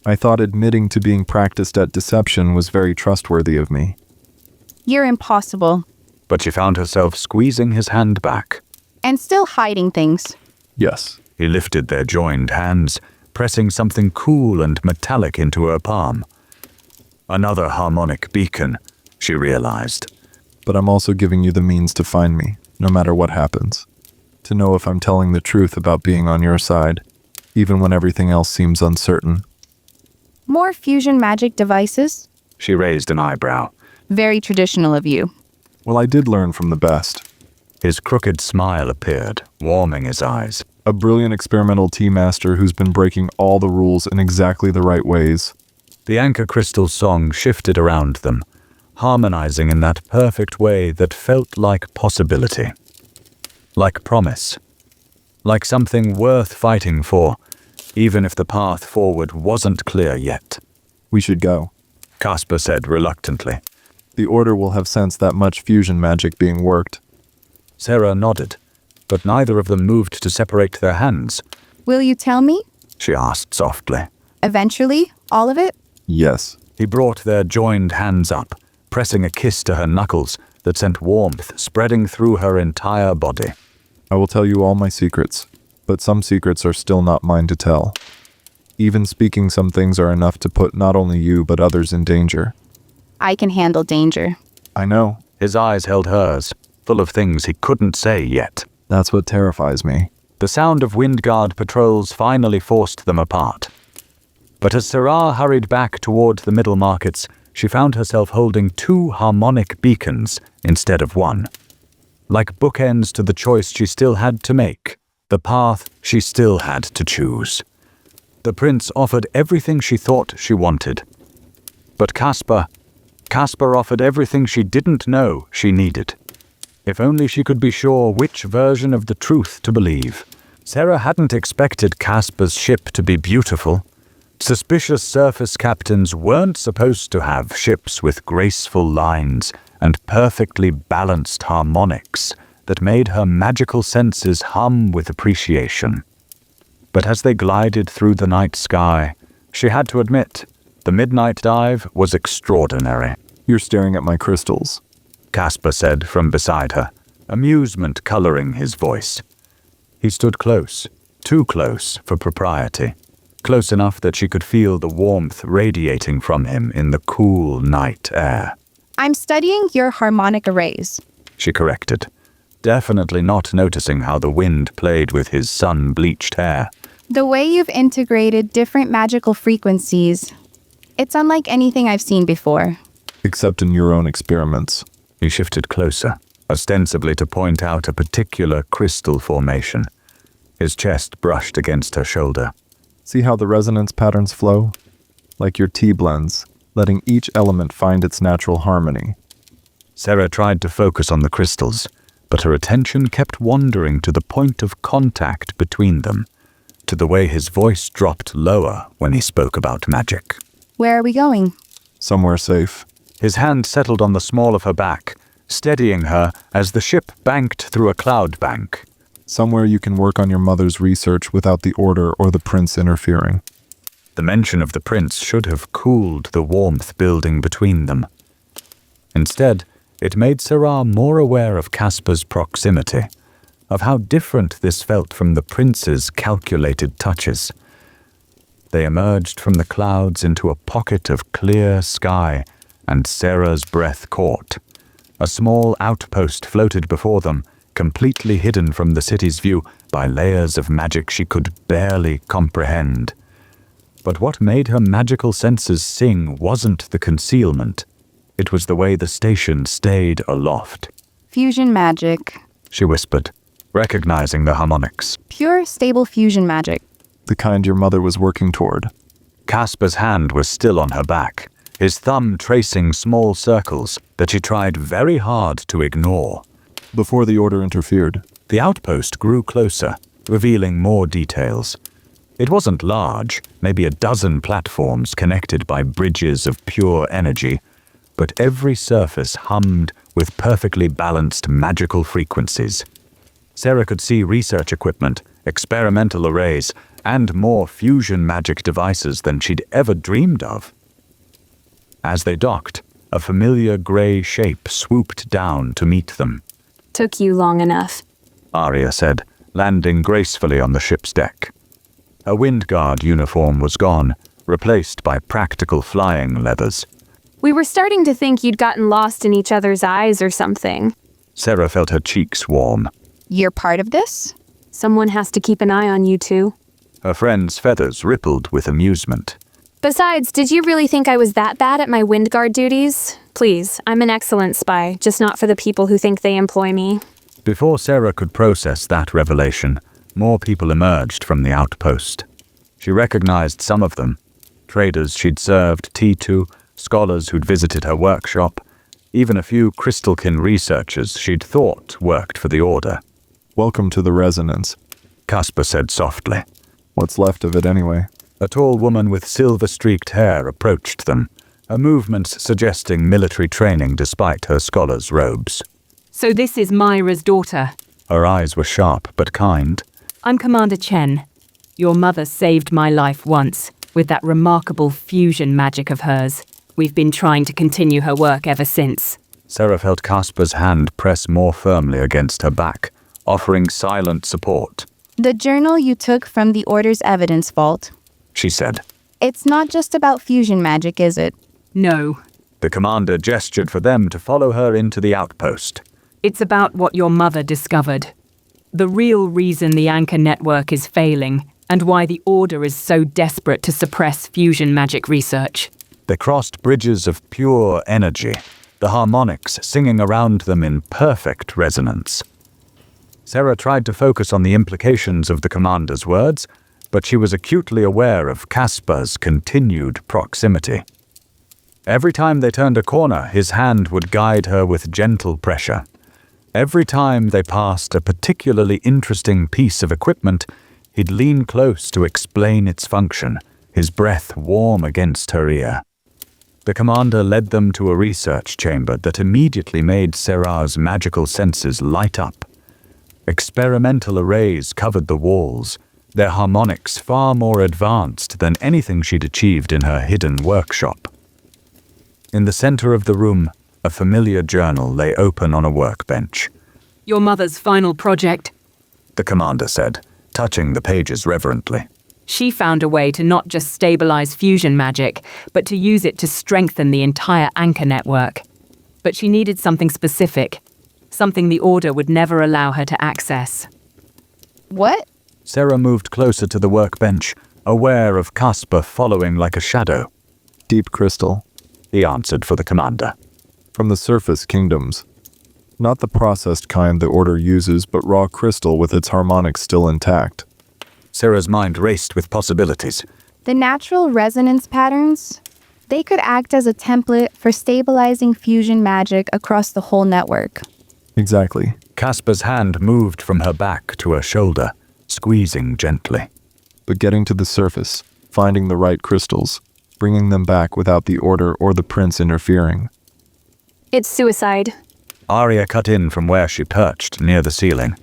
I thought admitting to being practiced at deception was very trustworthy of me. You're impossible. But she found herself squeezing his hand back. And still hiding things. Yes, He lifted their joined hands, pressing something cool and metallic into her palm. Another harmonic beacon, she realized. but I'm also giving you the means to find me, no matter what happens. To know if I'm telling the truth about being on your side, even when everything else seems uncertain. More fusion magic devices? She raised an eyebrow. Very traditional of you. Well, I did learn from the best. His crooked smile appeared, warming his eyes. A brilliant experimental tea master who's been breaking all the rules in exactly the right ways. The anchor crystal song shifted around them, harmonizing in that perfect way that felt like possibility. Like promise. Like something worth fighting for, even if the path forward wasn't clear yet. We should go. Caspar said reluctantly. The Order will have sensed that much fusion magic being worked. Sera nodded, but neither of them moved to separate their hands. Will you tell me? She asked softly. Eventually? All of it? Yes. He brought their joined hands up, pressing a kiss to her knuckles that sent warmth spreading through her entire body. I will tell you all my secrets, but some secrets are still not mine to tell. Even speaking some things are enough to put not only you but others in danger. I can handle danger. I know. His eyes held hers, full of things he couldn't say yet. That's what terrifies me. The sound of Windguard patrols finally forced them apart. But as Sera hurried back toward the middle markets, she found herself holding 2 harmonic beacons instead of 1. Like bookends to the choice she still had to make, the path she still had to choose. The prince offered everything she thought she wanted. But Caspar offered everything she didn't know she needed. If only she could be sure which version of the truth to believe. Sera hadn't expected Caspar's ship to be beautiful. Suspicious surface captains weren't supposed to have ships with graceful lines and perfectly balanced harmonics that made her magical senses hum with appreciation. But as they glided through the night sky, she had to admit, the midnight dive was extraordinary. You're staring at my crystals. Caspar said from beside her, amusement coloring his voice. He stood close, too close for propriety. Close enough that she could feel the warmth radiating from him in the cool night air. I'm studying your harmonic arrays. She corrected, definitely not noticing how the wind played with his sun-bleached hair. The way you've integrated different magical frequencies. It's unlike anything I've seen before. Except in your own experiments. He shifted closer, ostensibly to point out a particular crystal formation. His chest brushed against her shoulder. See how the resonance patterns flow? Like your tea blends, letting each element find its natural harmony. Sera tried to focus on the crystals, but her attention kept wandering to the point of contact between them, to the way his voice dropped lower when he spoke about magic. Where are we going? Somewhere safe. His hand settled on the small of her back, steadying her as the ship banked through a cloud bank. Somewhere you can work on your mother's research without the Order or the Prince interfering. The mention of the prince should have cooled the warmth building between them. Instead, it made Sera more aware of Caspar's proximity, of how different this felt from the prince's calculated touches. They emerged from the clouds into a pocket of clear sky, and Sera's breath caught. A small outpost floated before them, completely hidden from the city's view by layers of magic she could barely comprehend. But what made her magical senses sing wasn't the concealment. It was the way the station stayed aloft. Fusion magic. She whispered, recognizing the harmonics. Pure, stable fusion magic. The kind your mother was working toward. Casper's hand was still on her back, his thumb tracing small circles that she tried very hard to ignore. Before the order interfered, The outpost grew closer, revealing more details. It wasn't large, maybe a dozen platforms connected by bridges of pure energy, but every surface hummed with perfectly balanced magical frequencies. Sera could see research equipment, experimental arrays, and more fusion magic devices than she'd ever dreamed of. As they docked, a familiar gray shape swooped down to meet them. Took you long enough. Arya said, landing gracefully on the ship's deck. Her windguard uniform was gone, replaced by practical flying leathers. We were starting to think you'd gotten lost in each other's eyes or something. Sera felt her cheeks warm. You're part of this? Someone has to keep an eye on you two. Her friend's feathers rippled with amusement. Besides, did you really think I was that bad at my windguard duties? Please, I'm an excellent spy, just not for the people who think they employ me. Before Sera could process that revelation, more people emerged from the outpost. She recognized some of them. Traders she'd served tea to, scholars who'd visited her workshop, even a few crystalkin researchers she'd thought worked for the Order. welcome to the resonance. Casper said softly. What's left of it anyway? A tall woman with silver-streaked hair approached them, her movements suggesting military training despite her scholar's robes. So this is Myra's daughter. Her eyes were sharp but kind. I'm Commander Chen. Your mother saved my life once, with that remarkable fusion magic of hers. We've been trying to continue her work ever since. Sera felt Casper's hand press more firmly against her back, offering silent support. The journal you took from the Order's evidence vault. She said. It's not just about fusion magic, is it? No, The commander gestured for them to follow her into the outpost. it's about what your mother discovered. The real reason the Anchor network is failing, and why the Order is so desperate to suppress fusion magic research. They crossed bridges of pure energy, the harmonics singing around them in perfect resonance. Sera tried to focus on the implications of the commander's words, but she was acutely aware of Casper's continued proximity. Every time they turned a corner, his hand would guide her with gentle pressure. Every time they passed a particularly interesting piece of equipment, he'd lean close to explain its function, his breath warm against her ear. The commander led them to a research chamber that immediately made Sera's magical senses light up. Experimental arrays covered the walls, their harmonics far more advanced than anything she'd achieved in her hidden workshop. In the center of the room, a familiar journal lay open on a workbench. Your mother's final project. The commander said, touching the pages reverently. She found a way to not just stabilize fusion magic, but to use it to strengthen the entire Anchor network. But she needed something specific, something the Order would never allow her to access. What? Sera moved closer to the workbench, aware of Casper following like a shadow. Deep crystal. He answered for the commander. From the surface kingdoms. Not the processed kind the Order uses, but raw crystal with its harmonics still intact. Sera's mind raced with possibilities. The natural resonance patterns? They could act as a template for stabilizing fusion magic across the whole network. Exactly. Casper's hand moved from her back to her shoulder, squeezing gently. But getting to the surface, finding the right crystals, bringing them back without the Order or the Prince interfering. It's suicide. Arya cut in from where she perched near the ceiling.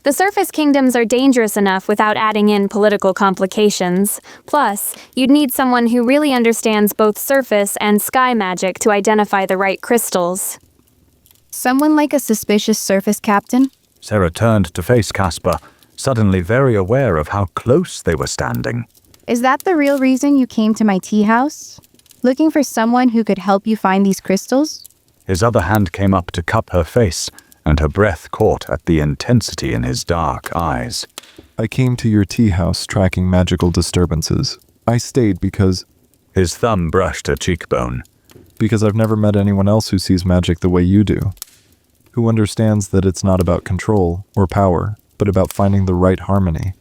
The surface kingdoms are dangerous enough without adding in political complications. Plus, you'd need someone who really understands both surface and sky magic to identify the right crystals. Someone like a suspicious surface captain? Sera turned to face Casper, suddenly very aware of how close they were standing. Is that the real reason you came to my tea house? Looking for someone who could help you find these crystals? His other hand came up to cup her face, and her breath caught at the intensity in his dark eyes. I came to your tea house tracking magical disturbances. I stayed because His thumb brushed her cheekbone. I've never met anyone else who sees magic the way you do. Who understands that it's not about control or power, but about finding the right harmony.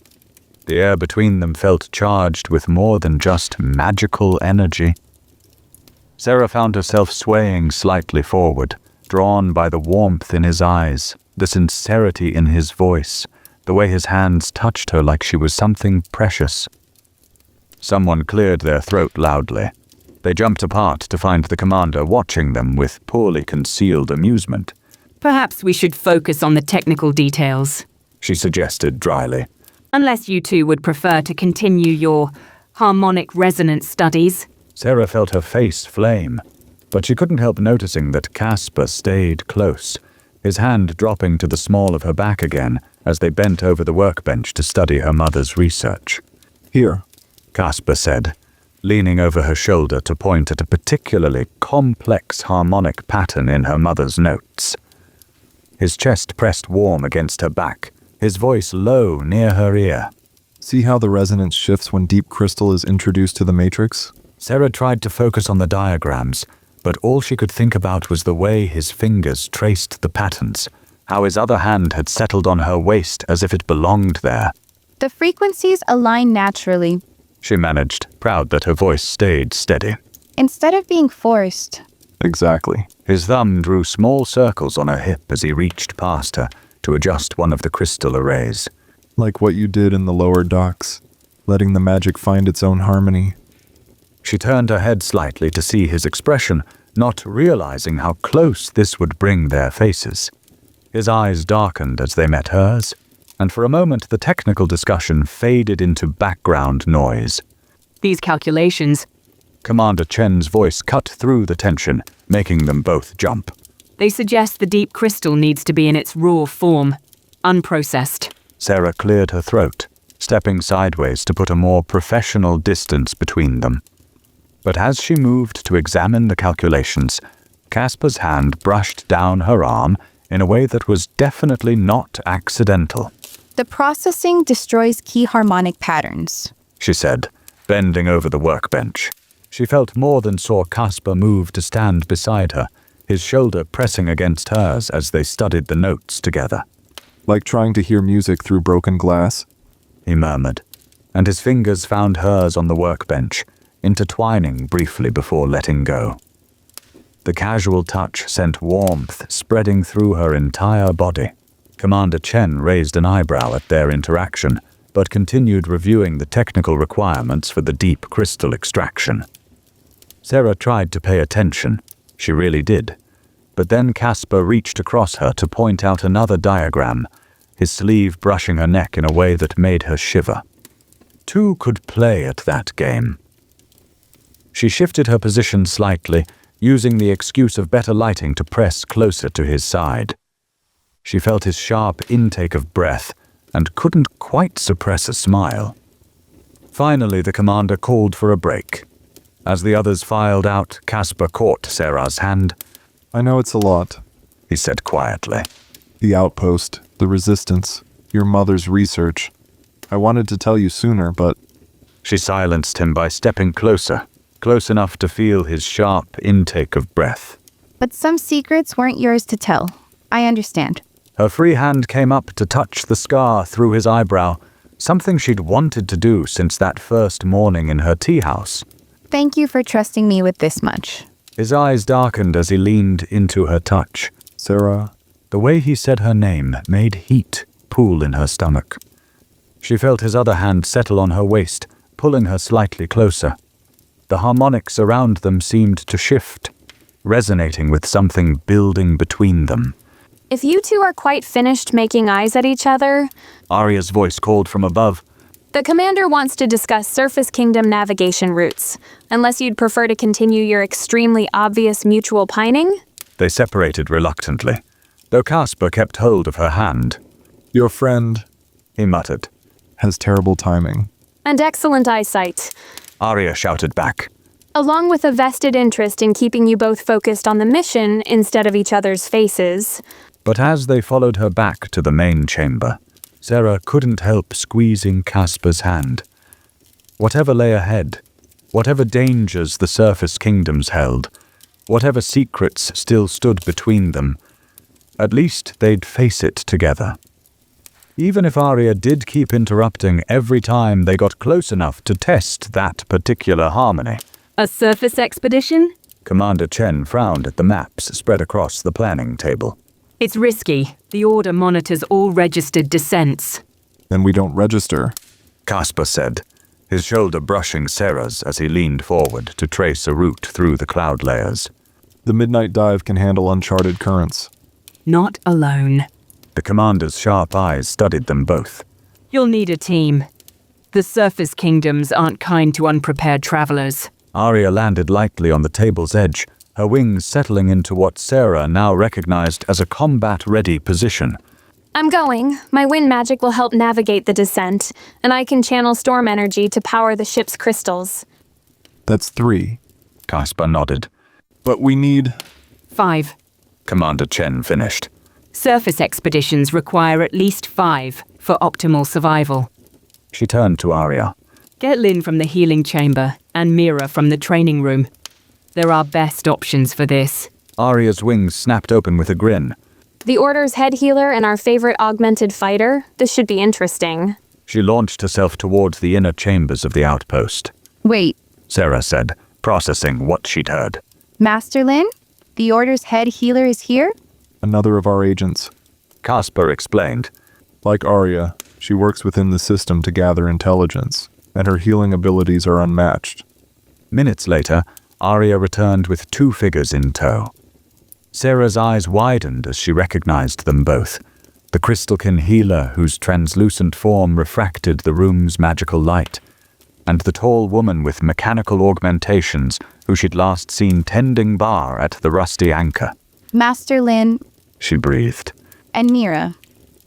The air between them felt charged with more than just magical energy. Sera found herself swaying slightly forward, drawn by the warmth in his eyes, the sincerity in his voice, the way his hands touched her like she was something precious. Someone cleared their throat loudly. They jumped apart to find the commander watching them with poorly concealed amusement. Perhaps we should focus on the technical details. She suggested dryly. Unless you two would prefer to continue your harmonic resonance studies. Sera felt her face flame, but she couldn't help noticing that Caspar stayed close, his hand dropping to the small of her back again as they bent over the workbench to study her mother's research. Here, Caspar said, leaning over her shoulder to point at a particularly complex harmonic pattern in her mother's notes. His chest pressed warm against her back, his voice low near her ear. see how the resonance shifts when deep crystal is introduced to the matrix? Sera tried to focus on the diagrams, but all she could think about was the way his fingers traced the patterns, how his other hand had settled on her waist as if it belonged there. The frequencies align naturally, She managed, proud that her voice stayed steady. instead of being forced. Exactly. His thumb drew small circles on her hip as he reached past her to adjust one of the crystal arrays. Like what you did in the lower docks, letting the magic find its own harmony. She turned her head slightly to see his expression, not realizing how close this would bring their faces. His eyes darkened as they met hers, and for a moment the technical discussion faded into background noise. These calculations, Commander Chen's voice cut through the tension, making them both jump. they suggest the deep crystal needs to be in its raw form, unprocessed. Sera cleared her throat, stepping sideways to put a more professional distance between them. But as she moved to examine the calculations, Caspar's hand brushed down her arm in a way that was definitely not accidental. The processing destroys key harmonic patterns. She said, bending over the workbench. She felt more than saw Caspar move to stand beside her, his shoulder pressing against hers as they studied the notes together. Like trying to hear music through broken glass. He murmured, and his fingers found hers on the workbench, intertwining briefly before letting go. The casual touch sent warmth spreading through her entire body. Commander Chen raised an eyebrow at their interaction, but continued reviewing the technical requirements for the deep crystal extraction. Sera tried to pay attention. She really did. But then Caspar reached across her to point out another diagram, his sleeve brushing her neck in a way that made her shiver. Two could play at that game. She shifted her position slightly, using the excuse of better lighting to press closer to his side. She felt his sharp intake of breath and couldn't quite suppress a smile. Finally, the commander called for a break. As the others filed out, Caspar caught Sera's hand. I know it's a lot. He said quietly. The outpost, the resistance, your mother's research. I wanted to tell you sooner, but She silenced him by stepping closer, close enough to feel his sharp intake of breath. But some secrets weren't yours to tell. I understand. Her free hand came up to touch the scar through his eyebrow, something she'd wanted to do since that first morning in her tea house. Thank you for trusting me with this much. His eyes darkened as he leaned into her touch. Sera, The way he said her name made heat pool in her stomach. She felt his other hand settle on her waist, pulling her slightly closer. The harmonics around them seemed to shift, resonating with something building between them. If you two are quite finished making eyes at each other, Arya's voice called from above. the commander wants to discuss Surface Kingdom navigation routes, unless you'd prefer to continue your extremely obvious mutual pining? They separated reluctantly, though Caspar kept hold of her hand. your friend He muttered. has terrible timing. And excellent eyesight, Arya shouted back. along with a vested interest in keeping you both focused on the mission instead of each other's faces. But as they followed her back to the main chamber, Sera couldn't help squeezing Casper's hand. Whatever lay ahead, whatever dangers the surface kingdoms held, whatever secrets still stood between them, at least they'd face it together. Even if Arya did keep interrupting every time they got close enough to test that particular harmony. A surface expedition? Commander Chen frowned at the maps spread across the planning table. It's risky. The Order monitors all registered descents. Then we don't register. Casper said, his shoulder brushing Sera's as he leaned forward to trace a route through the cloud layers. The midnight dive can handle uncharted currents. Not alone. The commander's sharp eyes studied them both. You'll need a team. The surface kingdoms aren't kind to unprepared travelers. Arya landed lightly on the table's edge, her wings settling into what Sera now recognized as a combat-ready position. I'm going. My wind magic will help navigate the descent, and I can channel storm energy to power the ship's crystals. That's 3. Casper nodded. But we need... 5. Commander Chen finished. Surface expeditions require at least 5 for optimal survival. She turned to Arya. Get Lynn from the healing chamber and Mira from the training room. They're our best options for this. Arya's wings snapped open with a grin. The Order's head healer and our favorite augmented fighter? This should be interesting. She launched herself towards the inner chambers of the outpost. Wait, Sera said, processing what she'd heard. Master Lin? The Order's head healer is here? Another of our agents. Casper explained. Like Arya, she works within the system to gather intelligence, and her healing abilities are unmatched. Minutes later, Arya returned with 2 figures in tow. Sera's eyes widened as she recognized them both. The crystalkin healer whose translucent form refracted the room's magical light, and the tall woman with mechanical augmentations who she'd last seen tending bar at the rusty anchor. Master Lin She breathed. and Mira,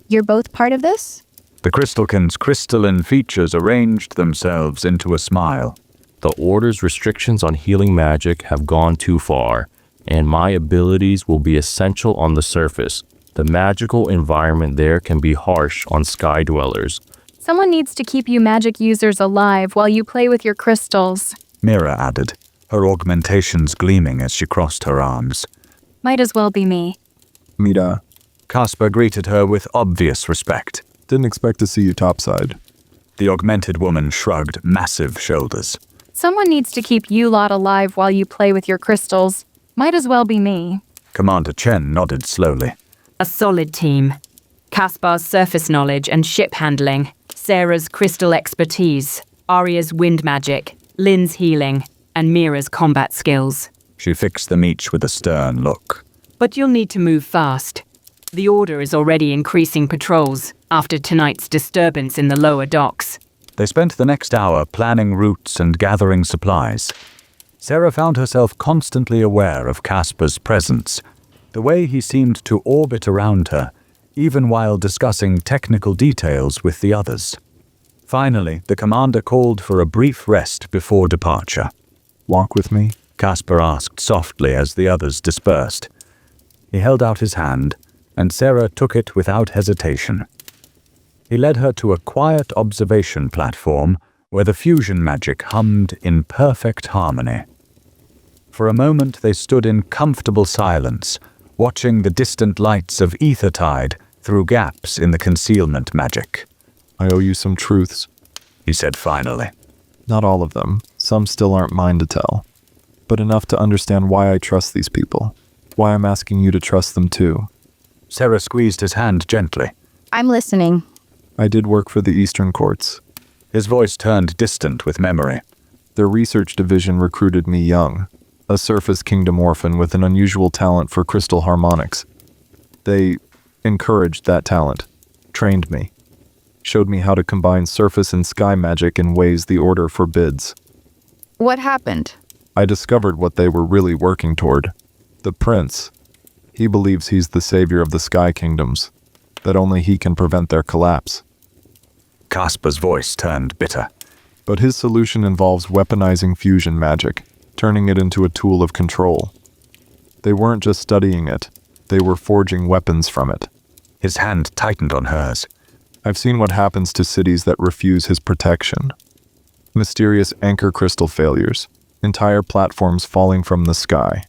you're both part of this? The crystalkin's crystalline features arranged themselves into a smile. The Order's restrictions on healing magic have gone too far, and my abilities will be essential on the surface. The magical environment there can be harsh on sky dwellers. Someone needs to keep you magic users alive while you play with your crystals. Mira added, her augmentations gleaming as she crossed her arms. Might as well be me. Mira, Casper greeted her with obvious respect. didn't expect to see you topside. The augmented woman shrugged massive shoulders. Someone needs to keep you lot alive while you play with your crystals. Might as well be me. Commander Chen nodded slowly. A solid team. Caspar's surface knowledge and ship handling. Sera's crystal expertise. Arya's wind magic. Lynn's healing. And Mira's combat skills. She fixed them each with a stern look. But you'll need to move fast. The Order is already increasing patrols after tonight's disturbance in the lower docks. They spent the next hour planning routes and gathering supplies. Sera found herself constantly aware of Casper's presence, the way he seemed to orbit around her, even while discussing technical details with the others. Finally, the commander called for a brief rest before departure. Walk with me? Casper asked softly as the others dispersed. He held out his hand, and Sera took it without hesitation. He led her to a quiet observation platform where the fusion magic hummed in perfect harmony. For a moment they stood in comfortable silence, watching the distant lights of Ethertide through gaps in the concealment magic. I owe you some truths. He said finally. Not all of them. Some still aren't mine to tell. But enough to understand why I trust these people. Why I'm asking you to trust them too. Sera squeezed his hand gently. I'm listening. I did work for the Eastern Courts. His voice turned distant with memory. Their research division recruited me young, a surface kingdom orphan with an unusual talent for crystal harmonics. They encouraged that talent, trained me, showed me how to combine surface and sky magic in ways the Order forbids. What happened? I discovered what they were really working toward. The prince. He believes he's the savior of the sky kingdoms, that only he can prevent their collapse. Casper's voice turned bitter. But his solution involves weaponizing fusion magic, turning it into a tool of control. They weren't just studying it, they were forging weapons from it. His hand tightened on hers. I've seen what happens to cities that refuse his protection. Mysterious anchor crystal failures, entire platforms falling from the sky.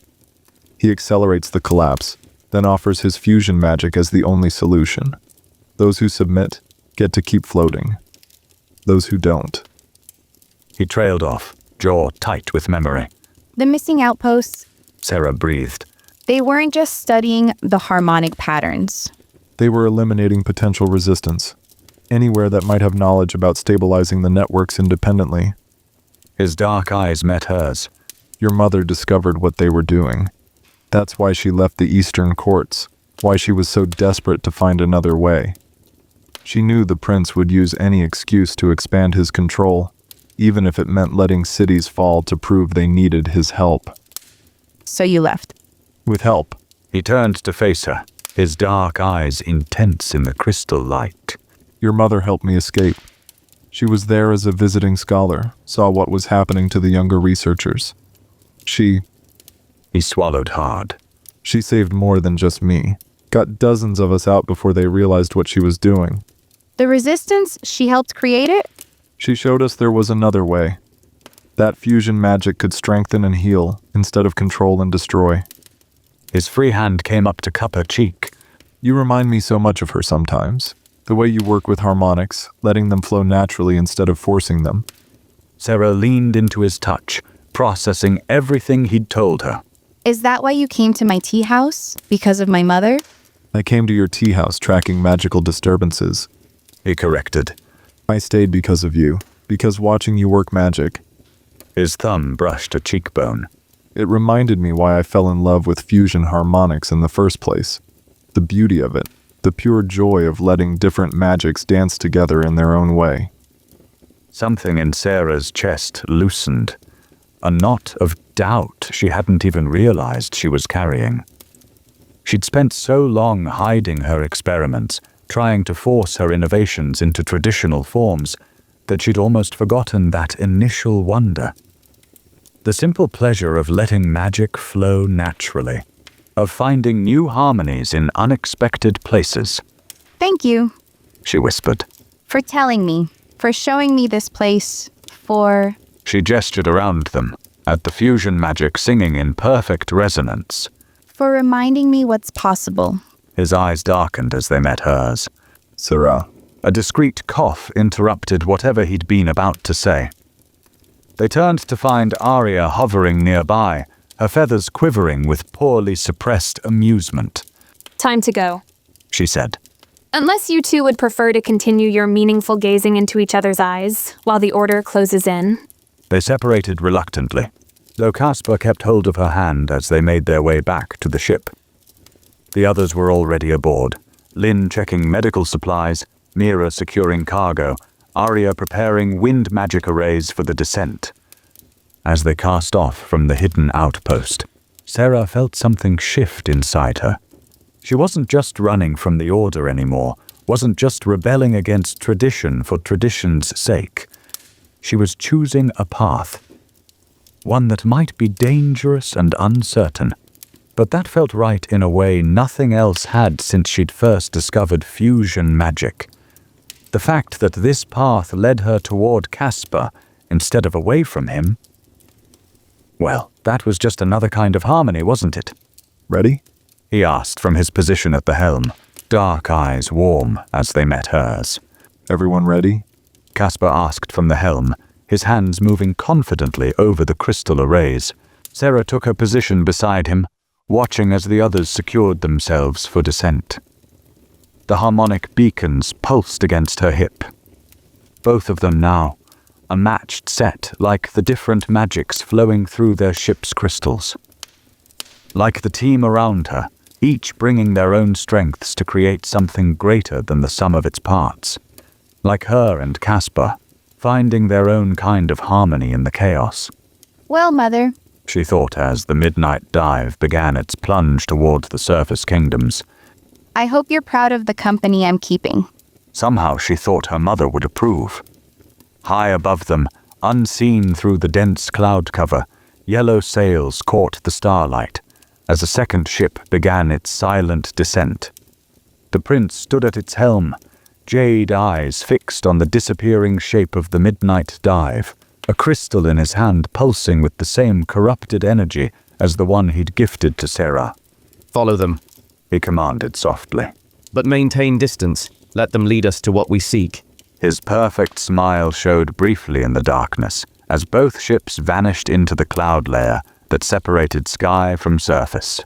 He accelerates the collapse, then offers his fusion magic as the only solution. Those who submit get to keep floating. Those who don't. He trailed off, jaw tight with memory. The missing outposts, Sera breathed. they weren't just studying the harmonic patterns. They were eliminating potential resistance. Anywhere that might have knowledge about stabilizing the networks independently. His dark eyes met hers. Your mother discovered what they were doing. That's why she left the Eastern courts, why she was so desperate to find another way. She knew the prince would use any excuse to expand his control, even if it meant letting cities fall to prove they needed his help. So you left. With help. He turned to face her, his dark eyes intense in the crystal light. Your mother helped me escape. She was there as a visiting scholar, saw what was happening to the younger researchers. He swallowed hard. She saved more than just me. Got dozens of us out before they realized what she was doing. The resistance, she helped create it? She showed us there was another way. That fusion magic could strengthen and heal, instead of control and destroy. His free hand came up to cup her cheek. You remind me so much of her sometimes. The way you work with harmonics, letting them flow naturally instead of forcing them. Sera leaned into his touch, processing everything he'd told her. Is that why you came to my tea house? Because of my mother? I came to your tea house tracking magical disturbances. He corrected. I stayed because of you, because watching you work magic. His thumb brushed a cheekbone. It reminded me why I fell in love with fusion harmonics in the first place. The beauty of it, the pure joy of letting different magics dance together in their own way. Something in Sera's chest loosened. A knot of doubt she hadn't even realized she was carrying. She'd spent so long hiding her experiments, trying to force her innovations into traditional forms, that she'd almost forgotten that initial wonder. The simple pleasure of letting magic flow naturally, of finding new harmonies in unexpected places. Thank you She whispered. for telling me, for showing me this place, for... She gestured around them, at the fusion magic singing in perfect resonance. for reminding me what's possible. His eyes darkened as they met hers. Sera. A discreet cough interrupted whatever he'd been about to say. They turned to find Arya hovering nearby, her feathers quivering with poorly suppressed amusement. Time to go. She said. Unless you two would prefer to continue your meaningful gazing into each other's eyes while the order closes in. They separated reluctantly, though Caspar kept hold of her hand as they made their way back to the ship. The others were already aboard, Lynn checking medical supplies, Mira securing cargo, Arya preparing wind magic arrays for the descent. As they cast off from the hidden outpost, Sera felt something shift inside her. She wasn't just running from the Order anymore, wasn't just rebelling against tradition for tradition's sake. She was choosing a path, one that might be dangerous and uncertain, but that felt right in a way nothing else had since she'd first discovered fusion magic. The fact that this path led her toward Caspar instead of away from him, well, that was just another kind of harmony, wasn't it? Ready? He asked from his position at the helm, dark eyes warm as they met hers. Everyone ready? Caspar asked from the helm, his hands moving confidently over the crystal arrays. Sera took her position beside him, watching as the others secured themselves for descent. The harmonic beacons pulsed against her hip. Both of them now, a matched set like the different magics flowing through their ship's crystals. Like the team around her, each bringing their own strengths to create something greater than the sum of its parts. Like her and Caspar, finding their own kind of harmony in the chaos. Well, Mother, She thought as the midnight dive began its plunge toward the surface kingdoms. I hope you're proud of the company I'm keeping. Somehow she thought her mother would approve. High above them, Unseen through the dense cloud cover, yellow sails caught the starlight as a second ship began its silent descent. The prince stood at its helm, jade eyes fixed on the disappearing shape of the midnight dive, a crystal in his hand pulsing with the same corrupted energy as the one he'd gifted to Sera. Follow them, He commanded softly. but maintain distance. Let them lead us to what we seek. His perfect smile showed briefly in the darkness as both ships vanished into the cloud layer that separated sky from surface.